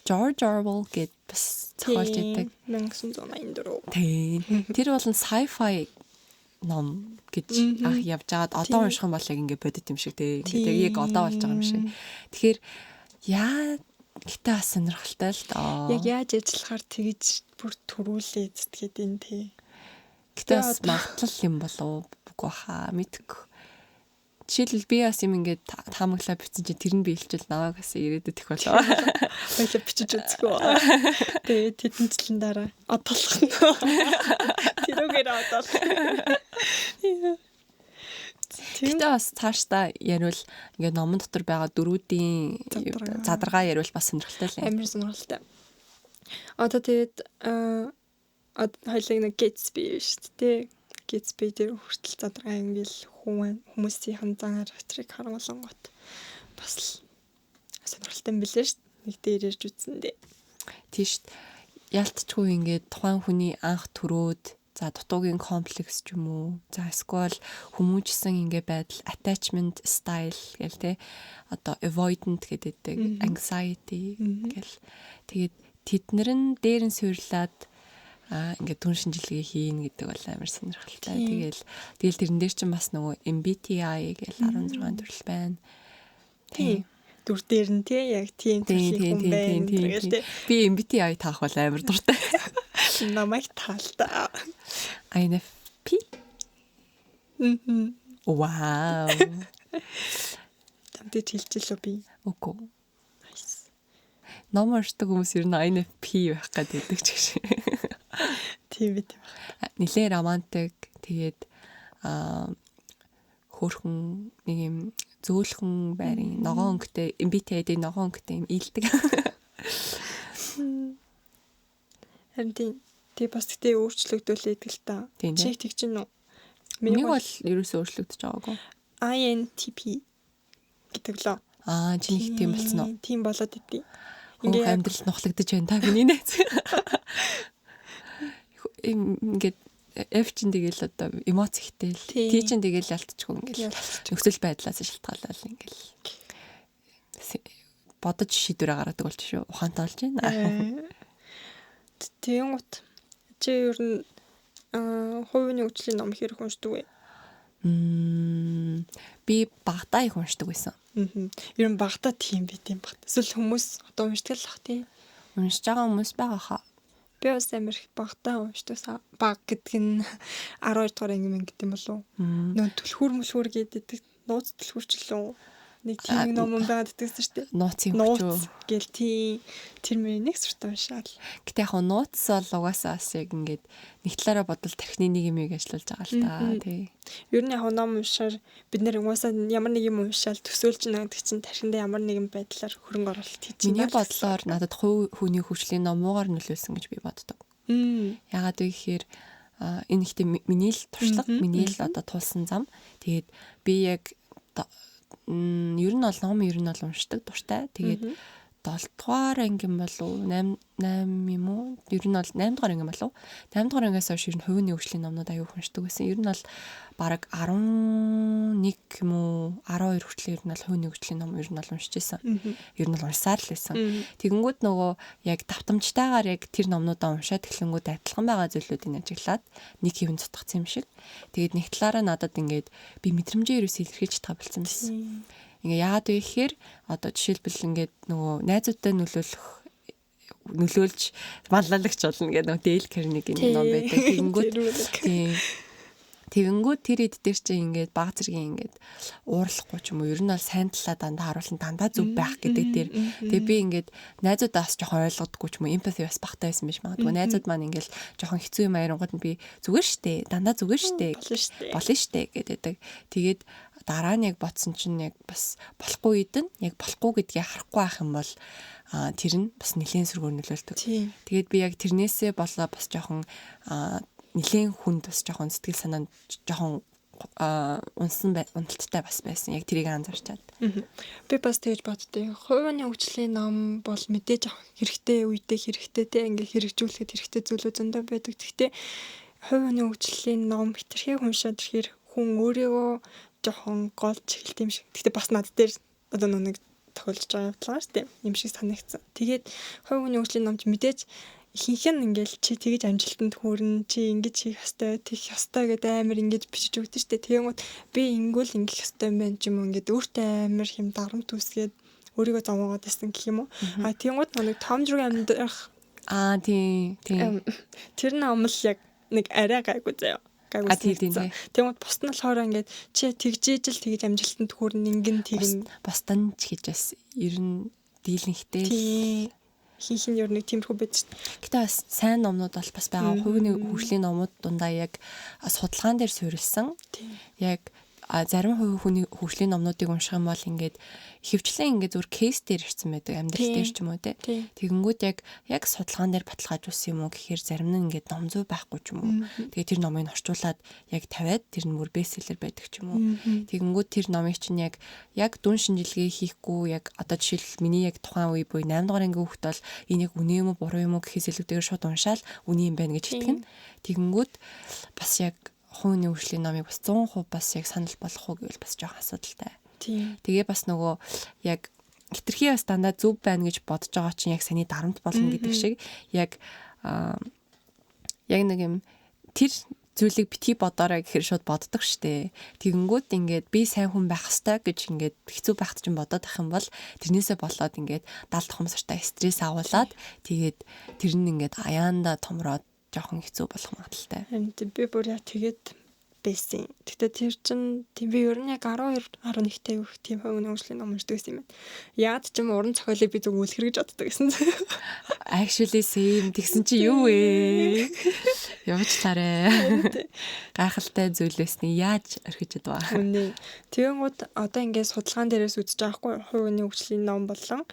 George Orwell гэд бас зохиолч байдаг 1984. Тэр бол sci-fi ном гэж ах явж байгаад одоо унших юм бол яг ингээ бодит юм шиг тэгээ яг одоо болж байгаа юм шиг. Тэгэхээр гэтээ бас сонирхолтой л доо. Яг яаж ажиллахаар тэгж бүр төрүүлээ зэтгээд энэ тий. Гэтээ бас магадлал юм болов уу хаа мэдгүй. Жишээлбэл би бас юм ингээд таамаглаа бичсэн чинь тэр нь би илчил наваг бас ирээдүйд их болоо. Баялаа бичиж үзэхгүй. Тэгээд тэдэн жилийн дараа одоолох нь. Тэрүүгээр одоолох. Гэтэ бас цаашдаа яриул ингээд номон дотор байгаа дөрүүдийн задаргаа яриул бас сонирхолтой л. Амар сонирхолтой. Одоо тэгээд хоёлыг нэг Gatsby шүү дээ. Gatsby дээр хүртэл задаргаа ингээл хүмүүсийн зан аргатрыг харуулгангууд бас сонирхолтой юм билээ шүү дээ. Нэг дээр ярьж үзсэндээ. Тийш ялтчгүй ингээд тухайн хүний анх төрөөд за дутуугийн комплекс ч юм уу за эсвэл хүмүүжсэн ингээ байдал attachment style гэл те одоо avoidant гэдэг anxiety гэл тэгээд тэднэр нь дээр нь суйрлаад ингээд түн шинжилгээ хийн гэдэг бол амар сонирхолтой. Тэгэл тэрэн дээр чинь бас нөгөө MBTI гэл 16 төрөл байна. Тийм. Дүр дээр нь тий яг тийм төрлийн хүн байна гэдэг. Би MBTI таах бол амар дуртай. Намайг таалта. INFP. Вау. Тамдээ хэлчихлөө би. Үгүй. Nice. Номершдаг хүмүүс ер нь INFP байх гэдэг ч гэж. Тийм үү. Нилээ романтик тэгээд хөөрхөн нэг юм зөөлхөн байрын ногоон өнгөтэй MBTI-д ногоон өнгөтэй юм ийдэг. Харин тий бас тэгтээ өөрчлөгдүүлээд л та. Чи тэгж нь үү? Миний бол ерөөсөө өөрчлөгдөж байгаагүй. INTP гэдэг лөө. Чиний тийм болсон уу? Тийм болоод идэв. Ингээ амьдрал нухлагдаж байна та миний найз. Ингээд F чинь тэгэл одоо эмоц ихтэй л. T чинь тэгэл ялтчихгүй ингээл нөхцөл байдлаас шалтгаалал ингээл бодож шийдвэр гаргадаг болж шүү. Ухаантай болж байна. Тэнгуут чи ер нь хувийн хөгжлийн ном хэрэг уншдаг вэ? Би багтаа их уншдаг байсан. Ер нь багтаа тийм байт юм багт. Эсвэл хүмүүс одоо уншдаг л бах тийм. Уншиж байгаа хүмүүс байгаа хаа. Би бас амар их багтаа уншдаг. Баг гэдэг нь 12 дугаар анги мэн гэдэг юм болов уу? Нөө түлхүүр гэдэг нууц түлхүүрчлөө. Нэг тийм ном байгаад дэтгсэн шүү дээ. Нууцын хүч гэл тийм тэр мөр нэг суртаа уншаал. Гэтэ яг нууц бол угаасаа бас яг ингээд нэг талаараа бодвол тархины нэг юмыг ажиллуулж байгаа л та тий. Ер нь яг ном уншаар бид нэр угаасаа ямар нэг юм уншаал төсөөлж наадаг чинь тархинд ямар нэгэн байдлаар хөрөнгө оруулалт хийж байна. Миний бодлоор надад хүний хөгжлийн номуугаар нөлөөлсөн гэж би боддог. Ягаад вэ гэхээр энэ ихтэй миний л туршлага, миний л одоо тулсан зам. Тэгээд би яг ер нь бол ном уншдаг дуртай. Тэгээд 7 дугаар анги болов 8 юм уу? Ер нь бол 8 дугаар анги болов. 8 дугаар ангиас хойш ер нь хувийн хөгжлийн номнууд аягүй уншдаг байсан. Ер нь бол бараг 11 юм уу 12 хүртэл ер нь бол хувийн хөгжлийн ном ер нь бол уншиж байсан. Ер нь бол уншсаар л байсан. Тэгэнгүүт нөгөө яг давтамжтайгаар яг тэр номнуудаа уншаад эхлэнгүүд адилхан байгаа зүйлүүдийг ажиглаад нэг хэвэн цутгацсан юм шиг. Тэгээд нэг талаараа надад ингээд би мэдрэмжээ ерөөсөө илэрхийлж чадах болсон байсан. Ингээ яагаад вэ гэхээр одоо жишээлбэл ингээд нөгөө найзуудтай нөлөөлж маллагч болно гэдэг нөгөө Дейл Карнегийн ном байдаг. Тэгэнгүүт тэр хэд дээр чинь ингээд баг зэргийн ингээд ууралахгүй ч юм уу ер нь бол сайн талаа дандаа харуулсан дандаа зөв байх гэдэг дээр тэгээ би ингээд найзуудаа бас жоохон ойлгодоггүй ч юм уу эмпати бас багтаа байсан биш магадгүй найзууд маань ингээд жоохон хэцүү юм аянгууд нь би зүгээр штэ дандаа зүгээр штэ болно штэ гэдэг. Тэгээд дараа нь яг ботсон чинь яг бас болохгүй үед нь яг болохгүй гэдгийг харахгүй байх юм бол тэр нь бас нэлийн сүргээр нөлөөлдөг. Тэгээд би яг тэрнээсээ болоо бас жоохон нэлийн хүнд бас жоохон сэтгэл санаанд жоохон уналттай бас байсан. Яг тэрийг анзаарчаад. Би бас тэгж боддоо. Хувийн хөгжлийн ном бол мэдээж хэрэгтэй үедээ хэрэгтэй те ингээ хэрэгжүүлэхэд хэрэгтэй зүйлүүд зөндөө байдаг. Гэхдээ хувийн хөгжлийн ном хэтэрхий уншаад ирэхээр хүн өөрийгөө жоохон голж эхэлт юм шиг. Гэхдээ бас над дээр одоо нэг тохиолдож байгаа явдлаа шүү дээ. Юм шиг санагдсан. Тэгээд хувийн хөгжлийн номч мэдээж ихэнх нь ингээл чи тэгж амжилтанд хүрнэ, чи ингэж хийх ёстой, тэгэх ёстой гэдэг амар ингэж бичиж өгдөө шүү дээ. Тэгэнгүүт би ингэвэл ингэх ёстой юм байна ч юм уу ингээд өөртөө амар хэм дарамт үсгээд өөрийгөө зовоогоод байсан гэх юм уу. Тэгэнгүүт нэг Том Зургийн амьдрах тийм. Тэр ном л яг нэг арай гайгүй заяа. Тэгмэд бусд нь болохоор ингээд чи тэгжээж л тэгж амжилтанд хүрнэ ингэн тэгнэ бусдан ч гэж бас ер нь дийлэнхтэй хийх нь ер нь тиймэрхүү байж. Гэтэ бас сайн номнууд бол бас байгаа. Хувийн хөгжлийн номууд дундаа яг судалгаан дээр суурилсан. Яг зарим хувийн хөгжлийн номнуудыг унших юм бол ингээд хөвчлэн ингээд зүгээр кейс дээр ирсэн байдаг амьдрал дээр ч юм уу те. Тэгэнгүүт яг судалгаан дээр баталгаажуулсан юм уу гэхээр зарим нь ингээд ном зүй байхгүй ч юм уу. Тэгээ тэр номыг орчуулад яг тавиад тэр нь бүр бестселлер байдаг ч юм уу. Тэгэнгүүт тэр номыг чинь яг дүн шинжилгээ хийхгүй яг одоо жишээл миний яг тухайн үе буюу 8 дугаар ангийн хүүхэд бол энэ яг үнэн юм уу буруу юм уу гэхээс илүүтэйгээр шууд уншаал үнэн юм байна гэж итгэнэ. Тэгэнгүүт бас яг хувийн хөгжлийн номыг бас 100% бас яг санал болгох уу гэвэл бас жоох асуудалтай. Тэгээ бас нөгөө яг хитрхи бас дандаа зөв байна гэж бодож байгаа чинь яг саний дарамт болно гэдэг шиг яг нэг юм тэр зүйлийг битгий бодоорой гэхээр шууд боддог штэ. Тэгэнгүүт ингээд би сайн хүн байх хэвээр гэж ингээд хэцүү байхад чинь бодоод ах юм бол тэрнээсээ болоод ингээд далд хумсартай стресс агуулад тэгээд тэр нь ингээд аяанда томроод жоохон хэцүү болох магадaltaй. Би бүр яа тэгээд байсан. Тэгтээ тэр чин би ер нь яг 12 11-тэй өгөх тийм хувийн хөгжлийн ном уншдаг байсан юм байна. Яад ч юм уран зохиолыг би зөв үлгэр гэж боддог гэсэн. Actually same тэгсэн чи юу вэ? Явуулаарэ. Гайхалтай зүйлээсний яаж орхиж чадваа. Тэгэнгүүт одоо ингээд судалгаан дээрээс үзэж байгаа хгүй хувийн хөгжлийн ном болон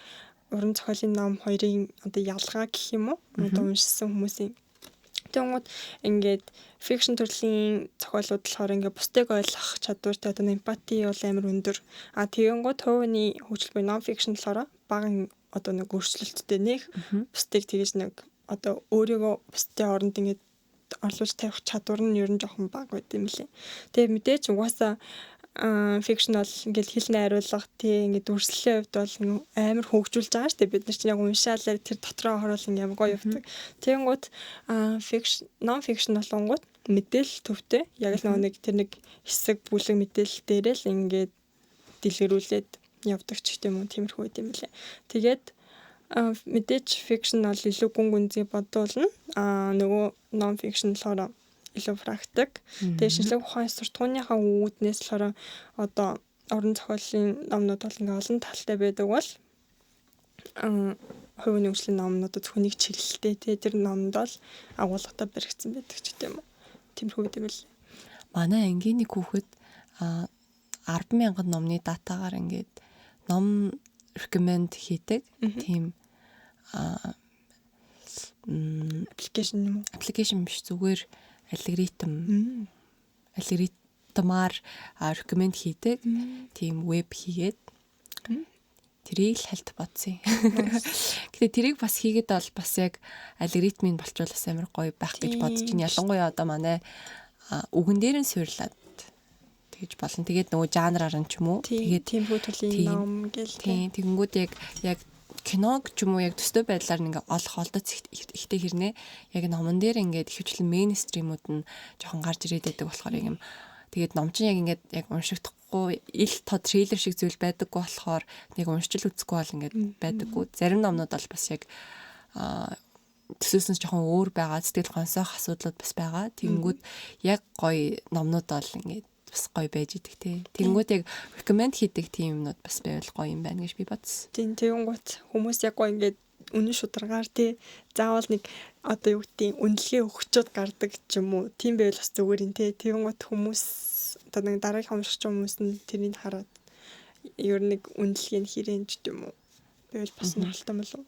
уран зохиолын ном хоёрын одоо ялгаа гэх юм уу? Одоо уншсан хүмүүсийн Тэнгүүд ингээд фикшн төрлийн зохиолууд болохоор ингээд бусдыг ойлгох чадвартай одоо эмпати бол амар өндөр. Тэгэнгүүт хувийн хөгжил буюу нон фикшн болохоор бага одоо нэг өөрчлөлттэй нэг бусдыг тэгэж нэг одоо өөрийгөө бусдын оронд ингээд орлуулж тавих чадвар нь ер нь жоохон бага байт юм лээ. Тэгээ мэдээч угаасаа фикшн бол ингээд хэл найруулга тий ингээд дүрслэлийн хувьд бол амар хөгжүүлж байгаа шүү дээ. Бид нар чинь яг уншаалаа тэр дотроо харуул ингээд гоё явдаг. Тэгэнгүүт фикшн нон фикшн болонгууд мэдээлэл төвтэй яг л нэг тэр нэг хэсэг бүлэг мэдээлэл дээрээ л ингээд дэлгэрүүлээд явдаг ч гэдэм юм тиймэрхүү юм лээ. Тэгээд мэдээж фикшн бол илүү гүн гүнзгий бодуулна. Нөгөө нон фикшн болохоор илүү практик. Тэгээ шинжлэх ухааны суртахууныхаа үүднээс болохоор одоо уран зохиолын номнууд бол ингээ олон талтай байдаг бол хувийн хөгжлийн номнуудад зөвхөн нэг чиглэлтэй тэр номд бол агуулгатай баригдсан байдаг ч гэдэм юм. Тиймэрхүү юм л. Манай ангийн нэг хүүхэд 10,000 номны датагаар ингээд ном recommend хийдэг. Тийм аппликейшн юм уу? Аппликейшн биш зүгээр алгоритмаар recommend хийдэг. Тийм веб хийгээд Тэрийг л хальт бодсон. Гэтэ тэрийг бас хийгээд бол бас яг алгоритмыг болчуулах амар гоё байх гэж бодож байна. Ялангуяа одоо манай үгэн дээр нь суйрлаад тэгж болно. Тэгээд нөгөө жанраар нь ч юм уу. Тэгээд тийм хөтөлийн ном гэл. Тийм тэгэнгүүт яг киног ч юм уу яг төстэй байдлаар ингээ олох олдоц ихтэй хэрнээ яг номон дээр ингээд ихэвчлэн мейнстримүүд нь жоохон гарч ирээд байдаг болохоор юм. Тэгээд ном чинь яг ингээд яг уншигдахгүй ил тод трейлер шиг зүйл байдаггүй болохоор нэг уншчил үзэхгүй бол ингээд байдаггүй. Зарим номнууд бол бас яг төсөөснөөс жоохон өөр байгаа. Сэтгэл гонсоох асуудлууд бас байгаа. Тэгэнгүүт яг гоё номнууд бол ингээд бас гоё байж идэг те. Тэгэнгүүт яг recommend хийдэг тийм юмнууд бас байвал гоё юм байна гэж би бодсон. Тийм тэгэнгүүт хүмүүс яг гоё ингээд үнэн шударгаар тий заавал нэг одоо юу гэдгийг үнэлгээ өгчөд гардаг ч юм уу. Тийм байвал бас зүгээр юм тий. Тэгэнгүүт хүмүүс одоо нэг дараагийн уншиж хүмүүс нь тэрийг хараад ер нь нэг үнэлгээ нь хийрэн ч юм уу. Байвал бас нөлтөө мөл үү.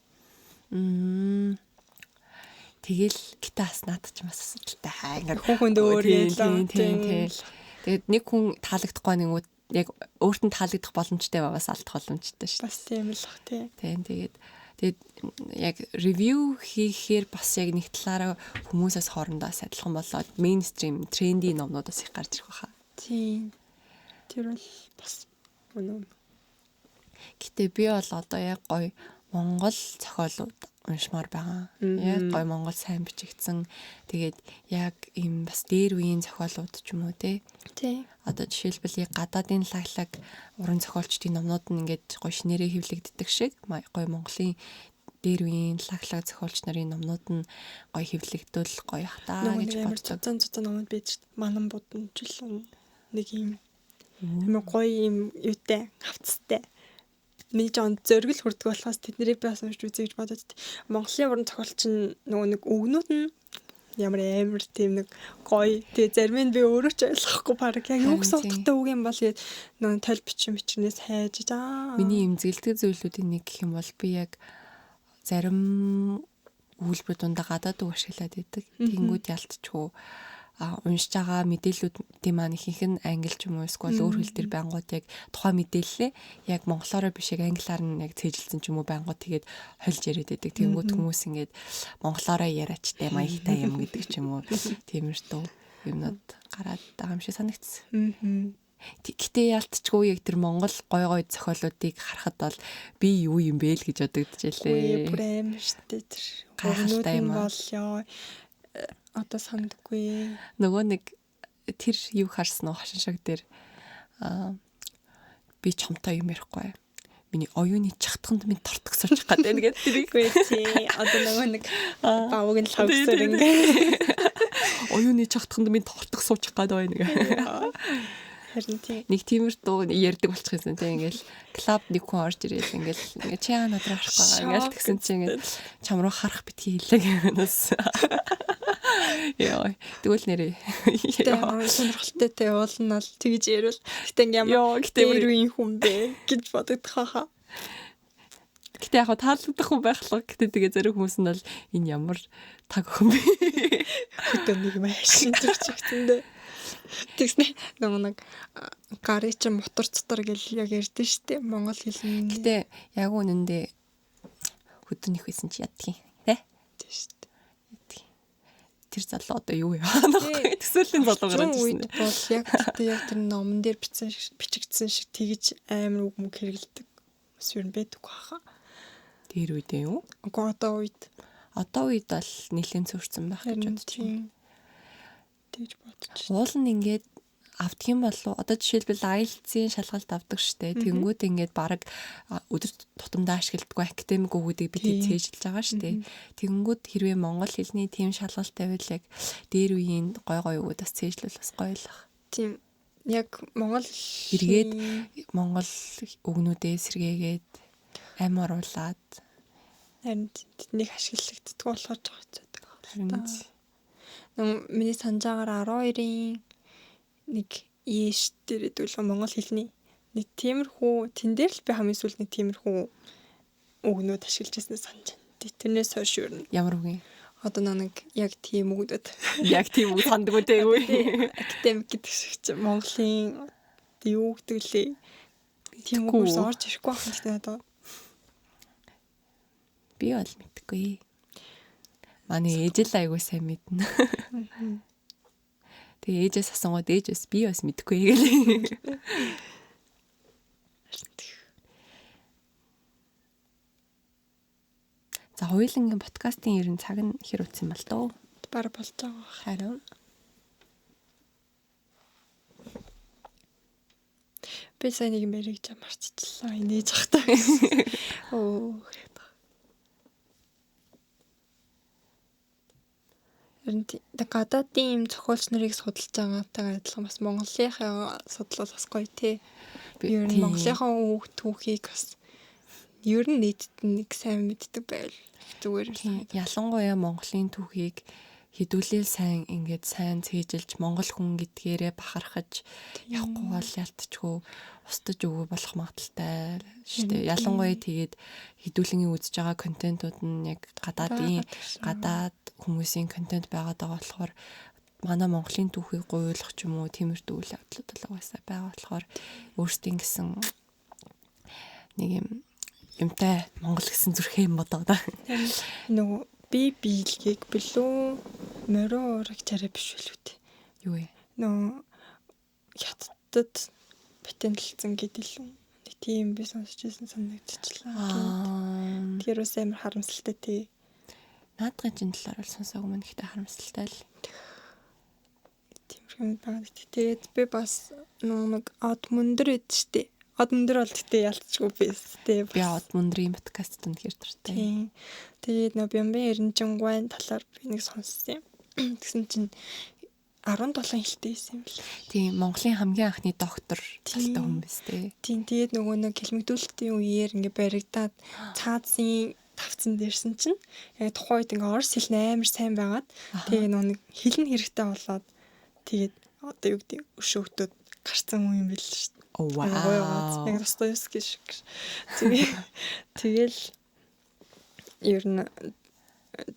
Тэгэл гитаас надад ч бас асуудалтай хаа ингээд хүн өөр ялаа. Тэгээд нэг хүн таалагдахгүй нэгүүд яг өөрт нь таалагдах боломжтой байгаас алдах боломжтой шүү. Бас тийм л бах тий. Тэгээд яг ревю хийхээр бас яг нэг талаараа хүмүүсээс хоорондоо адилхан болоод мейнстрим тренди номнуудаас их гарч ирэх байхаа. Тийм. Тэр бол бас үнэн. Гэтэ би бол одоо яг гоё Монгол зохиолууд уншмаар байгаа. Яг гоё Монгол сайн бичигдсэн. Тэгээд яг ийм бас дээр үеийн зохиолууд ч юм уу те. Тий. Одоо жишээлбэл яг гадаадын лаглаг уран зохиолчдын номнууд нь ингээд гоё шинээрээ хэвлэгддэг шиг гоё Монголын дээр үеийн лаглаг зохиолч нарын номнууд нь гоё хэвлэгдвэл гоё хатаа гэж боддог. Цуцан номууд байж манан будан ч л нэг юм гоё юм юутай хавцтай. Миний жоон зөргөл хүрдэг болохоос тэднийг би бас уншиж үзье гэж бодож. Монголын уран зохиолч нь нөгөө нэг өгнүүд нь ямар амар тийм нэг гоё. Тэгээ зарим нь би өөрөө ч ойлгохгүй баг яг юу гэсэн утгатай үг юм бол тэгээд нөгөө толь бичнээс хайж Миний эмзэглэдэг зүйлүүдийн нэг гэх юм бол би яг зарим үйлбэр дундаа гадаад үг ашиглаад байдаг. Тэнгүүд ялтчгүй уншиж байгаа мэдээллүүдийн маань ихэнх нь англи ч юм уу эсвэл өөр хэл дээр байнгут яг тухайн мэдээллээ яг монголоор биш яг англиар нь яг цээжилсэн ч юм уу байнгут тэгээд хольж яриад байдаг. Тэнгүүд хүмүүс ингээд монголоор яриачтай маягтай юм гэдэг ч юм уу тиймэрхүү юмнууд гараад байгаа юм шиг санагдсан. Гэтэ ялтчгүй яг тэр монгол гой гой зохиолуудыг харахад бол би юу юм бэ л гэж бодогдчихлээ. Бүр амар штэ тэр. Гайхалтай юм бол ёо одоо сандгүй. Нөгөө нэг тэр юу харсан уу хашин шог дээр би чамтай юм ярихгүй. Миний оюуны чагтханд минь тортгсооч гад байна гэдэг тэрийггүй тий. Одоо нөгөө нэг бавыг нь лавсаар ингээ оюуны чагтханд минь тортгсооч гад байна гэ. Харин тий. Нэг тиймэрхүү ярьдаг болчих юмсан тий ингээл клуб нэг хүн орж ирээл ингээл чи яа надраа харахгүй байгаа ингээл тэгсэн чи ингээл чам руу харах битгий хэлээ гэнэс. Яа тэгвэл нэрээ. Яа сонирхолтой те уул нь бол тэгж ярил. Гэтэ ямар дээр үеийн хүн бэ гэж бодогдох хаа. Гэтэ яг таалагдах хүн байхлаа. Гэтэ тэгээ зарим хүмүүс нь бол энэ ямар таг хүн бэ? Хөтөө нэг машин төрчихтөндөө. Тэгснэ нэг гарын чи мотор цотор гэл яг ярьдэн штэ монгол хэлний. Гэтэ яг үнэндээ хөдөнөх байсан чи ядгийн тий? Тий штэ. Тэр залуу одоо юу яа? Төсөөлийн залуу гараад ирсэн. Бол яг тэр номон дээр бичигдсэн шиг тэгж амар үг мөг хэрэгэлдэг. Бас юу байдаг хаа. Тэр үедээ юу? Одоо үед бол нэлээд зөрчсөн байх гэж бодож байна. Тэгж бодож. Уул нь ингээд автгийн болов одоо жишээлбэл IELTS-ийн шалгалт авдаг штэ. Тэнгүүд ингээд баг өдөр тутамдаа ашигладаг академик үгүүдийг бид цээжилж байгаа штэ. Тэнгүүд хэрвээ монгол хэлний тийм шалгалт тавил яг дээр үеийн гой гой үгүүд бас цээжлүүл бас гоё л баг. Тийм. Яг монгол эргээд монгол үгнүүдээ сэргээгээд ам оруулаад харин тэднийг ашиглагддаг болохоор жогцоодаг. Харин миний санджаагаар 12-ийн нэг ийш дээр дүүл монгол хэлний нэг тиймэрхүү тэн дээр л би хамгийн сүүлд нэг тиймэрхүү үгнүүд ашиглаж байснаа санаж байна. Тэрнээс хойш юу вэ? Ямар үг юм? Одоо нэг яг тийм үгнүүд. Яг тийм үг сандгүй дээ. Академик гэдэг шиг чи Монголын юу гэдэг лээ. Тийм үгээс орж ирэхгүй байх хэрэгтэй одоо. Би бол мэдгүй. Манай ээж л айгуу сайн мэднэ. Тэгээ ээжээс асуугаад ээжээс би бас мэдгүй гэлээ. За хоёулангийн подкастын ерэн цаг нь хэр утсан бол доо? Бараг болж байгаа. Харин би сайн нэг мэрийг ч марцчихлаа. Инээж захтаа. Оо. Гадаадын юм зохиолч нарыг судалж байгаатай адилхан бас Монголынхаа судлал бас гоё тий. Ер нь Монголынхаа түүхийг бас ер нь нийтэд нэг сайн мэддэг байл зүгээр. Ялангуяа Монголын түүхийг хэдүүлэл сайн ингээд сайн цээжилж монгол хүн гэдгээрээ бахархаж явахгүй бол ялтчгүй устж өгөө болох магадaltaй шүү дээ. Ялангуяа тэгээд хэдүүлэнгийн үзэж байгаа контентууд нь яг гадаад хүмүүсийн контент байгаад байгаа болохоор манай Монголын түүхийг гуйлах ч юм уу тиймэрхүү үйл явдлууд бол угаасаа байгаа болохоор өөрсдийн гэсэн нэг юмтай Монгол гэсэн зүрхээ юм бодоо да. Нөгөө би биелгийг билүү морин ураг царай биш үү дээ. Юу вэ? Нөө хятадд патентлцэн гэдэг л юм. Нэг тийм би сонсч байсан санагдчихлаа. Тэр үс амар харамсалтай тий. Наадгын чин талаар бол сонсоогүй мөн гэхдээ харамсалтай л. Тиймэрхүү байна. Тэгээд би бас нэг од мөндөр эд штэ. Од мөндөр бол гэтээ ялцчихгүй бэстэй. Би од мөндрийн подкаст үнэхээр дуртай. Тэгээд нөө Бямбын Эренжингуайн талаар би нэг сонссон юм. Тэгсэн чинь 17 хэлтэй байсан юм бэл. Тийм, Монголын хамгийн анхны доктор талтай хүн биз дээ. Тийм, тэгээд нөгөө нэг хэлмэгдүүлэлтийн үеэр ингээ баригдаад цаазын тавцсан дээрсэн чинь яг тухайн үед ингээ орос хэл амар сайн байгаад тэгээд нөгөө нэг хэлн хэрэгтэй болоод тэгээд одоо юу гэдэг өшөөгтөд гарцсан хүн юм бэл шүү дээ. Вау. Яг Достоевский шиг. Тэгэл ер нь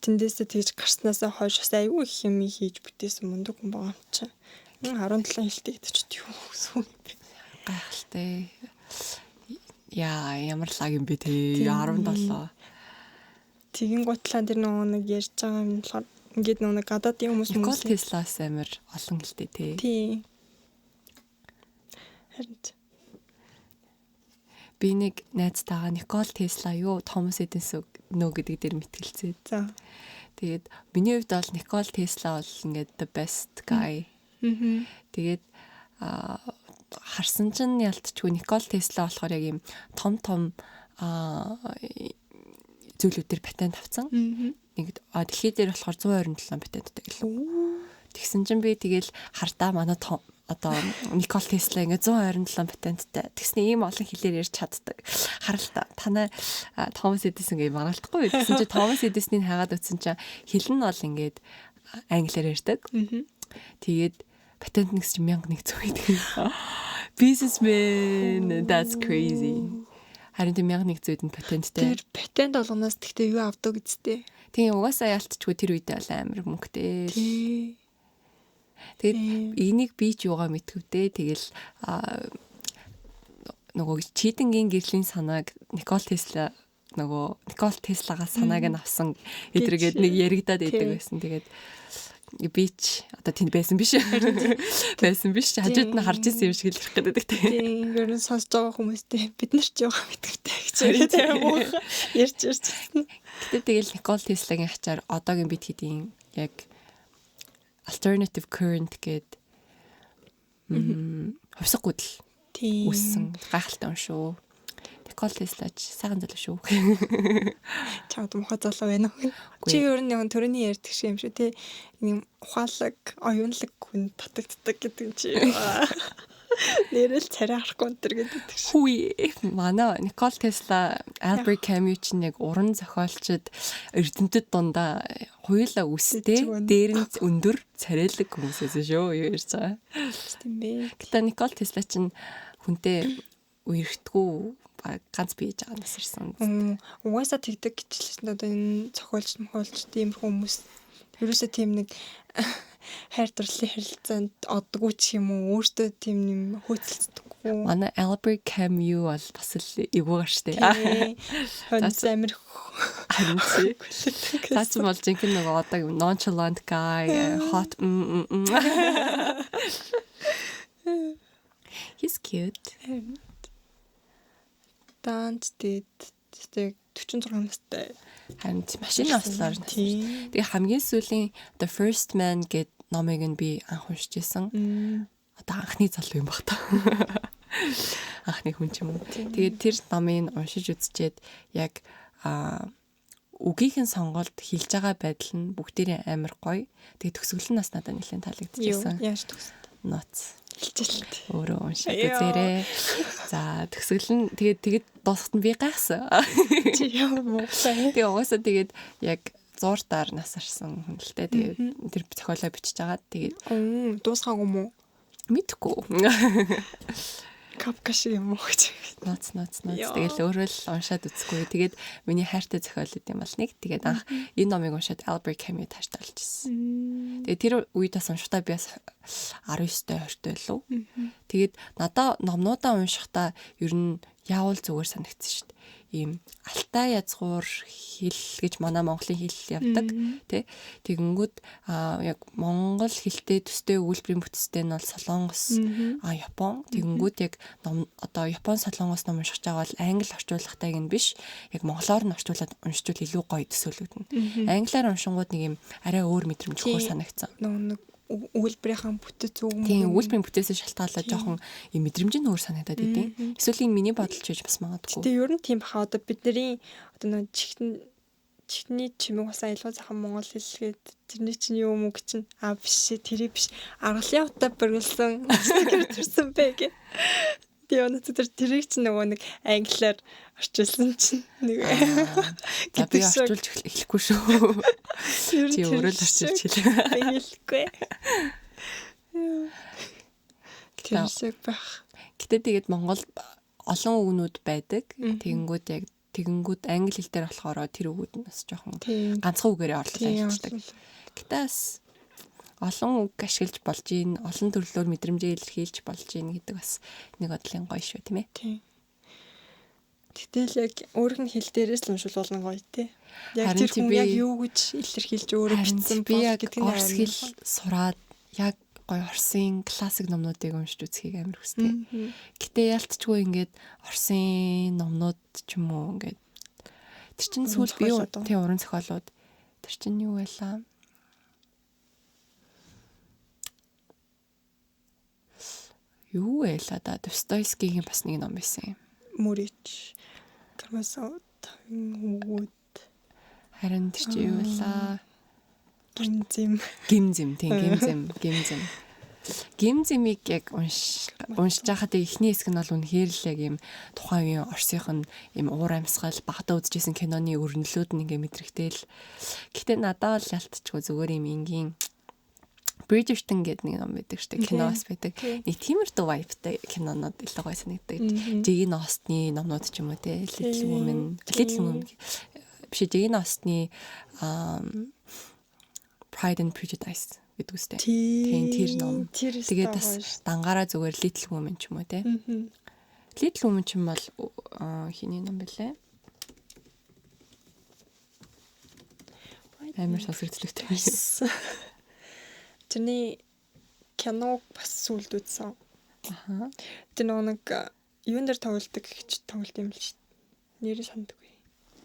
тэндээсээ тэгж гарснасаа хойш бас аюу их юм хийж бүтээсэн мундаг хүн байгаа юм чинь. 17 хэлтэй гэдэг чинь юу гэсэн юм бэ? Гайхалтай. Яа, ямар лаг юм бэ те 17. Тэгин гутлаа тэр нөгөө нэг ярьж байгаа юм болохоор ингээд нөгөө гадаадын хүмүүс Никол Теслаас амар олон хэлтэй те. Тийм. Би нэг найзтайгаа Никол Тесла юу Томас Эдисон нөө гэдэг дээр мэтгэлцээ. За. Тэгээд миний хувьд бол Никол Тесла бол ингээд the best guy. Тэгээд харсан чинь ялтчгүй Никол Тесла болохоор яг юм том зүйлүүд дээр патент авсан. Нэг дэлхий дээр болохоор 127 патенттай гэлээ. Тэгсэн чинь би тэгэл хартаа манай одоо Никол Тесла ингээ 127 патенттай. Тэгснэ ийм олон хэлээр ярьж чаддаг. Харалта. Танай Томас Эдисон гээ маргалдахгүй. Тэгсэн чинь Томас Эдиснийг хагаад утсан чинь хэл нь бол ингээд англиар ярьдаг. Тэгээд патент нэгс чинь 1100 гэдэг. Businessman, that's crazy. Харин тийм 1100-д нь патенттай. Тэр патент болгоноос тэгтээ юу авдаг гэдэгтэй. Тийм угаасаа ялтчгүй тэр үедээ бол амар мөнгөтэй. Тий. Тэгээд энийг би ч юугаа мэдвүтэй. Тэгэл нөгөө читингийн гэрлийн санааг Никол Теслагаас санааг нь авсан эдрэгээд нэг яригадаад идэг байсан. Тэгээд би ч одоо тэнд байсан биш. Байсан биш. Хажууд нь харж ирсэн юм шиг л ярих гэдэг тийм. Ер нь сонсож байгаа хүмүүстэй бид нар ч яваа мэдвэтэй гэж ярьж ирсэн. Гэтэ тэгэл Никол Теслагийн ачаар одоогийн бид хэдийн яг alternative current гээд хувьсах гүдэл үссэн гайхалтай юм шүү. Никол Теслач сайхан залуу шүү. Чамд мохоо залуу байна уу? Чи ер нь төрөний ярьдаг шиг юм шүү те. Нэг ухаалаг, оюунлаг хүн татагддаг гэдэг чи. Нэрэл царай харахгүй өнтер гэдэг шиг. Хүй. Манай Никол Тесла, Albert Camus ч нэг уран зохиолчд эрдэмтэд дундаа хуйлаа үстэй, дээр нь өндөр царайлаг хүмүүсээс шүү юу ярьж байгаа. Тийм бэ. Гэтэ Никол Тесла чинь хүнтэй үерхтгүү ганц бийж байгаа нас ирсэн. Угаасаа тэгдэг гэжлээ. Одоо энэ зохиолч тийм хүмүүс ерөөсөө тийм нэг хайр дурлалын харилцаанд оддгүй ч юм уу өөртөө тийм юм хөөцөлцдөг. уу. Манай Albert Camus бол бас л эвгүй штэ. Хонц амир Харин чи. Таач бол жинхэнэ нөгөө одоо nonchalant guy, hot. He's cute. Данс дэд 46 настай. Харин машин авслаар. Тэгээ хамгийн сүүлийн The First Man гэд номыг нь би анх уншиж байсан. Одоо анхны залуу юм баг та. Анхны хүн ч юм уу. Тэгээд тэр номыг уншиж үзчихэд яг үгийнхэн сонголт хэлж байгаа байдал нь бүгдээрээ амар гоё. Тэгээд төгсгөл нь бас надад нэлээд таалагдчихсан. Яаж төгсөв? Ноц. Хилжэлт. Өөрөө уншиж үзээрэй. За төгсгөл нь тэгээд дуусахт нь би гайхсан. Чи ямар муухай. Тэгээ угаасаа тэгээд яг зууртаар нас арсан хүн л дээ. Тэгээд тэр зохиолоо бичиж байгаа. Тэгээд дуусгаагүй мүү? мэдгүй. Капка шиг юм уу гэж. Ноц. Тэгэл өөрөө л уншаад үзэхгүй. Тэгээд миний хайртай зохиол гэдэм бол нэг. Тэгээд анх энэ номыг уншаад Albert Camus тааштай болчихсон. Тэгээд тэр үед бас уншихтаа би бас 19-тэй 20-тэй байлуу. Тэгээд надаа номнуудаа уншихтаа ер нь яавал зүгээр санагдсан шүү дээ. Ийм алтай язгуур хэл гэж манай Монголын хэл явдаг тий. Тэгэнгүүт яг монгол хэлтэй төстэй өгүүлбэрийн бүтцтэй нь бол Солонгос Япон. Тэгэнгүүт яг одоо Япон Солонгос ном уншиж байгаа бол англи орчуулгатайг нь биш яг монголоор нь орчуулад уншчихвал илүү гоё төсөөлөгдөнө. Англиар уншингууд нэг юм арай өөр мэдрэмж өгөхөөр санагдсан. Нэг өгүүлбэрийн бүтэц үг юм. Тийм өгүүлбэрийн бүтээсээ шалтгаалаад жоохон юм мэдрэмж нь өөр санагдаад идэв. Эсвэл миний бодолч гэж бас магадгүй. Тэгээ ер нь тийм баха одоо бидний одоо нэг чихний чимэг бас аялал захан монгол хэлгээд тэрний чинь юу юм уу гэж чинь биш тэрий биш аргалын утаа бүргэлсэн стикер төрсөн бэ гэ. Тэгээ өнөөдөр тэрийг чинь нөгөө нэг англиар орчуулсан чинь нэг би орчуулж эхлэхгүй шүү. Чи өөрөө л орчуулж хэлээ. Хэлэхгүй. Тэрсэг байх. Гэтэ тэгээд Монгол олон үгнүүд байдаг. Тэгэнгүүт англи хэл дээр болохоор тэр үгүүд нь бас жоохон ганцхан үгээрээ орлуулж ажилладаг. Гэтэ бас олон үг ашиглаж болж ийн, олон төрлөөр мэдрэмжээ илэрхийлж болж ийн гэдэг бас нэг бодлын гоё шүү тийм ээ. Тэгтэл яг өөрийнх нь хэл дээрээс л уншвал болно гоё тий. Яг тэр хүн яг юу гэж илэрхийлж өөрөө бичсэн би яг орс хэл сураад яг гоё орсын классик номнуудыг уншиж үзхийг амар хүсдэг. Гэтэ ялцчгүй ингээд орсын номнууд ч юм уу ингээд тэр чинь сүүл би тий уран зохиолууд тэр чинь юу байлаа? Юу байлаа да Достоевскийгийн бас нэг ном байсан юм. Мөрич Кармасов тагнууд харин тэр чи юу байлаа? Гимзэм. Гимзэмийг яг уншиж байхад эхний хэсэг нь бол үнэхээр л яг юм тухайн үеийн Оросынх нь юм уур амьсгал багтаа үзчихсэн киноны өрнөлүүд нь ингээ мэдрэгтэл. Гэхдээ надад бол ялтчгүй зүгээр юм ингийн Bridgerton гэдэг нэг ном байдаг шүү дээ. Кино бас байдаг. Нэг тиймэрхүү vibeтай кинонууд илүү гоё санагддаг. Jane Austen-ы номнууд ч юм уу те. Little Women биш Jane Austen-ы Pride and Prejudice гэдэг үстэй. Тийм тэр ном. Тэгээд бас дангаараа зүгээр Little Women ч юм уу те. Little Women ч юм бол хиний ном бэлээ. Амар сонсогдлогтэй байсан. Тэрний киног бас сүлд үзсэн. Тэр нэг юун дээр тоглолдог гэж тоглолт юм л шүү дээ. Нэрийг сандаггүй.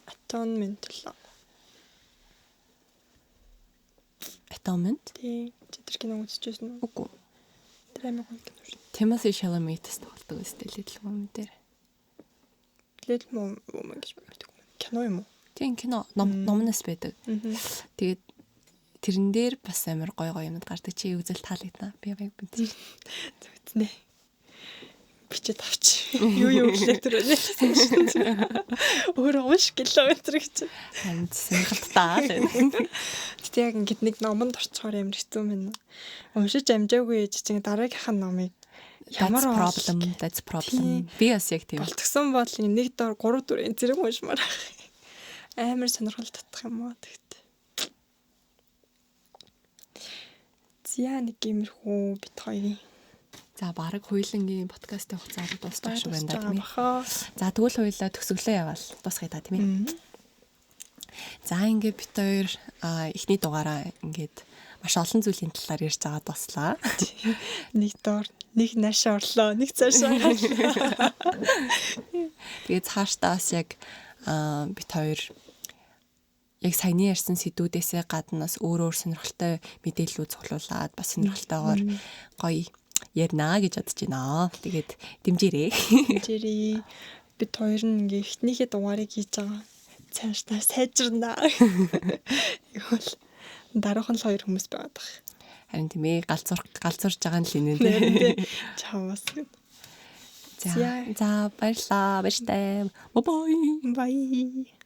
Atonement л. Atonement? Тийм. Тэр киног үзчихсэн үү? Үгүй. Тэр амар гоё кино шүү. Timothy Chalamet-с тоглолдог үстэй Little Women дээр. Little Women гэж байдаг. Кино юм уу? Тийм кино номноос байдаг. Тэгээд тэрэн дээр бас амар гоё юмуд гардаг. Чи үзэл таалагдана. Би яг бинтээ. Зүтнэ. Бичээд авч. Юу гэлээ тэр үнэ. Өөрөө унш километр гэж. Ханд сонирхолтой л. Гэтэ яг ингэдэг нэг номонд орцохоор амар хэцүү мэн. Уншиж амжаагүй чинь дараагийнх нь номыг ямар that's problem. Би бас яг тийм. Болтгсон бол нэг дор 3 4 зэрэг уншмаар. Амар сонирхол татах юм уу тэгт. Зя нэг иймэрхүү бит хоёрын За бараг хоёулангийн подкастын хугацаа дуусчих шиг байна да тийм ээ. Бахаа. За тэгвэл хоёулаа төгсгөлөө яваал дуусгая та тийм ээ. За ингээд бит хоёр эхний дугаараа ингээд маш олон зүйлийн талаар ярьж байгаа дуслаа. Нэг доор, нэг нааш орлоо, нэг цаашаа гарлаа. Тэгээд цаашдаас яг бит хоёр яг саяны ярьсан сэдвүүдээсээ гаднаас өөр сонирхолтой мэдээллүүд цуглуулад бас сонирхолтойгоор гоё ярина гэж бодож байна. Тэгээд дэмжээрэй. Жири бид хоёр нь ингээ эхнийхээ дугаарыг хийж байгаа. Цаашдаа сайжирна. Тэгвэл дараахан л хоёр хүмүүс байгаад байна. Харин тийм ээ галзуурж байгаа нь л инээ. Чаавас. За баярлалаа. Баяртай. Бай. Bye.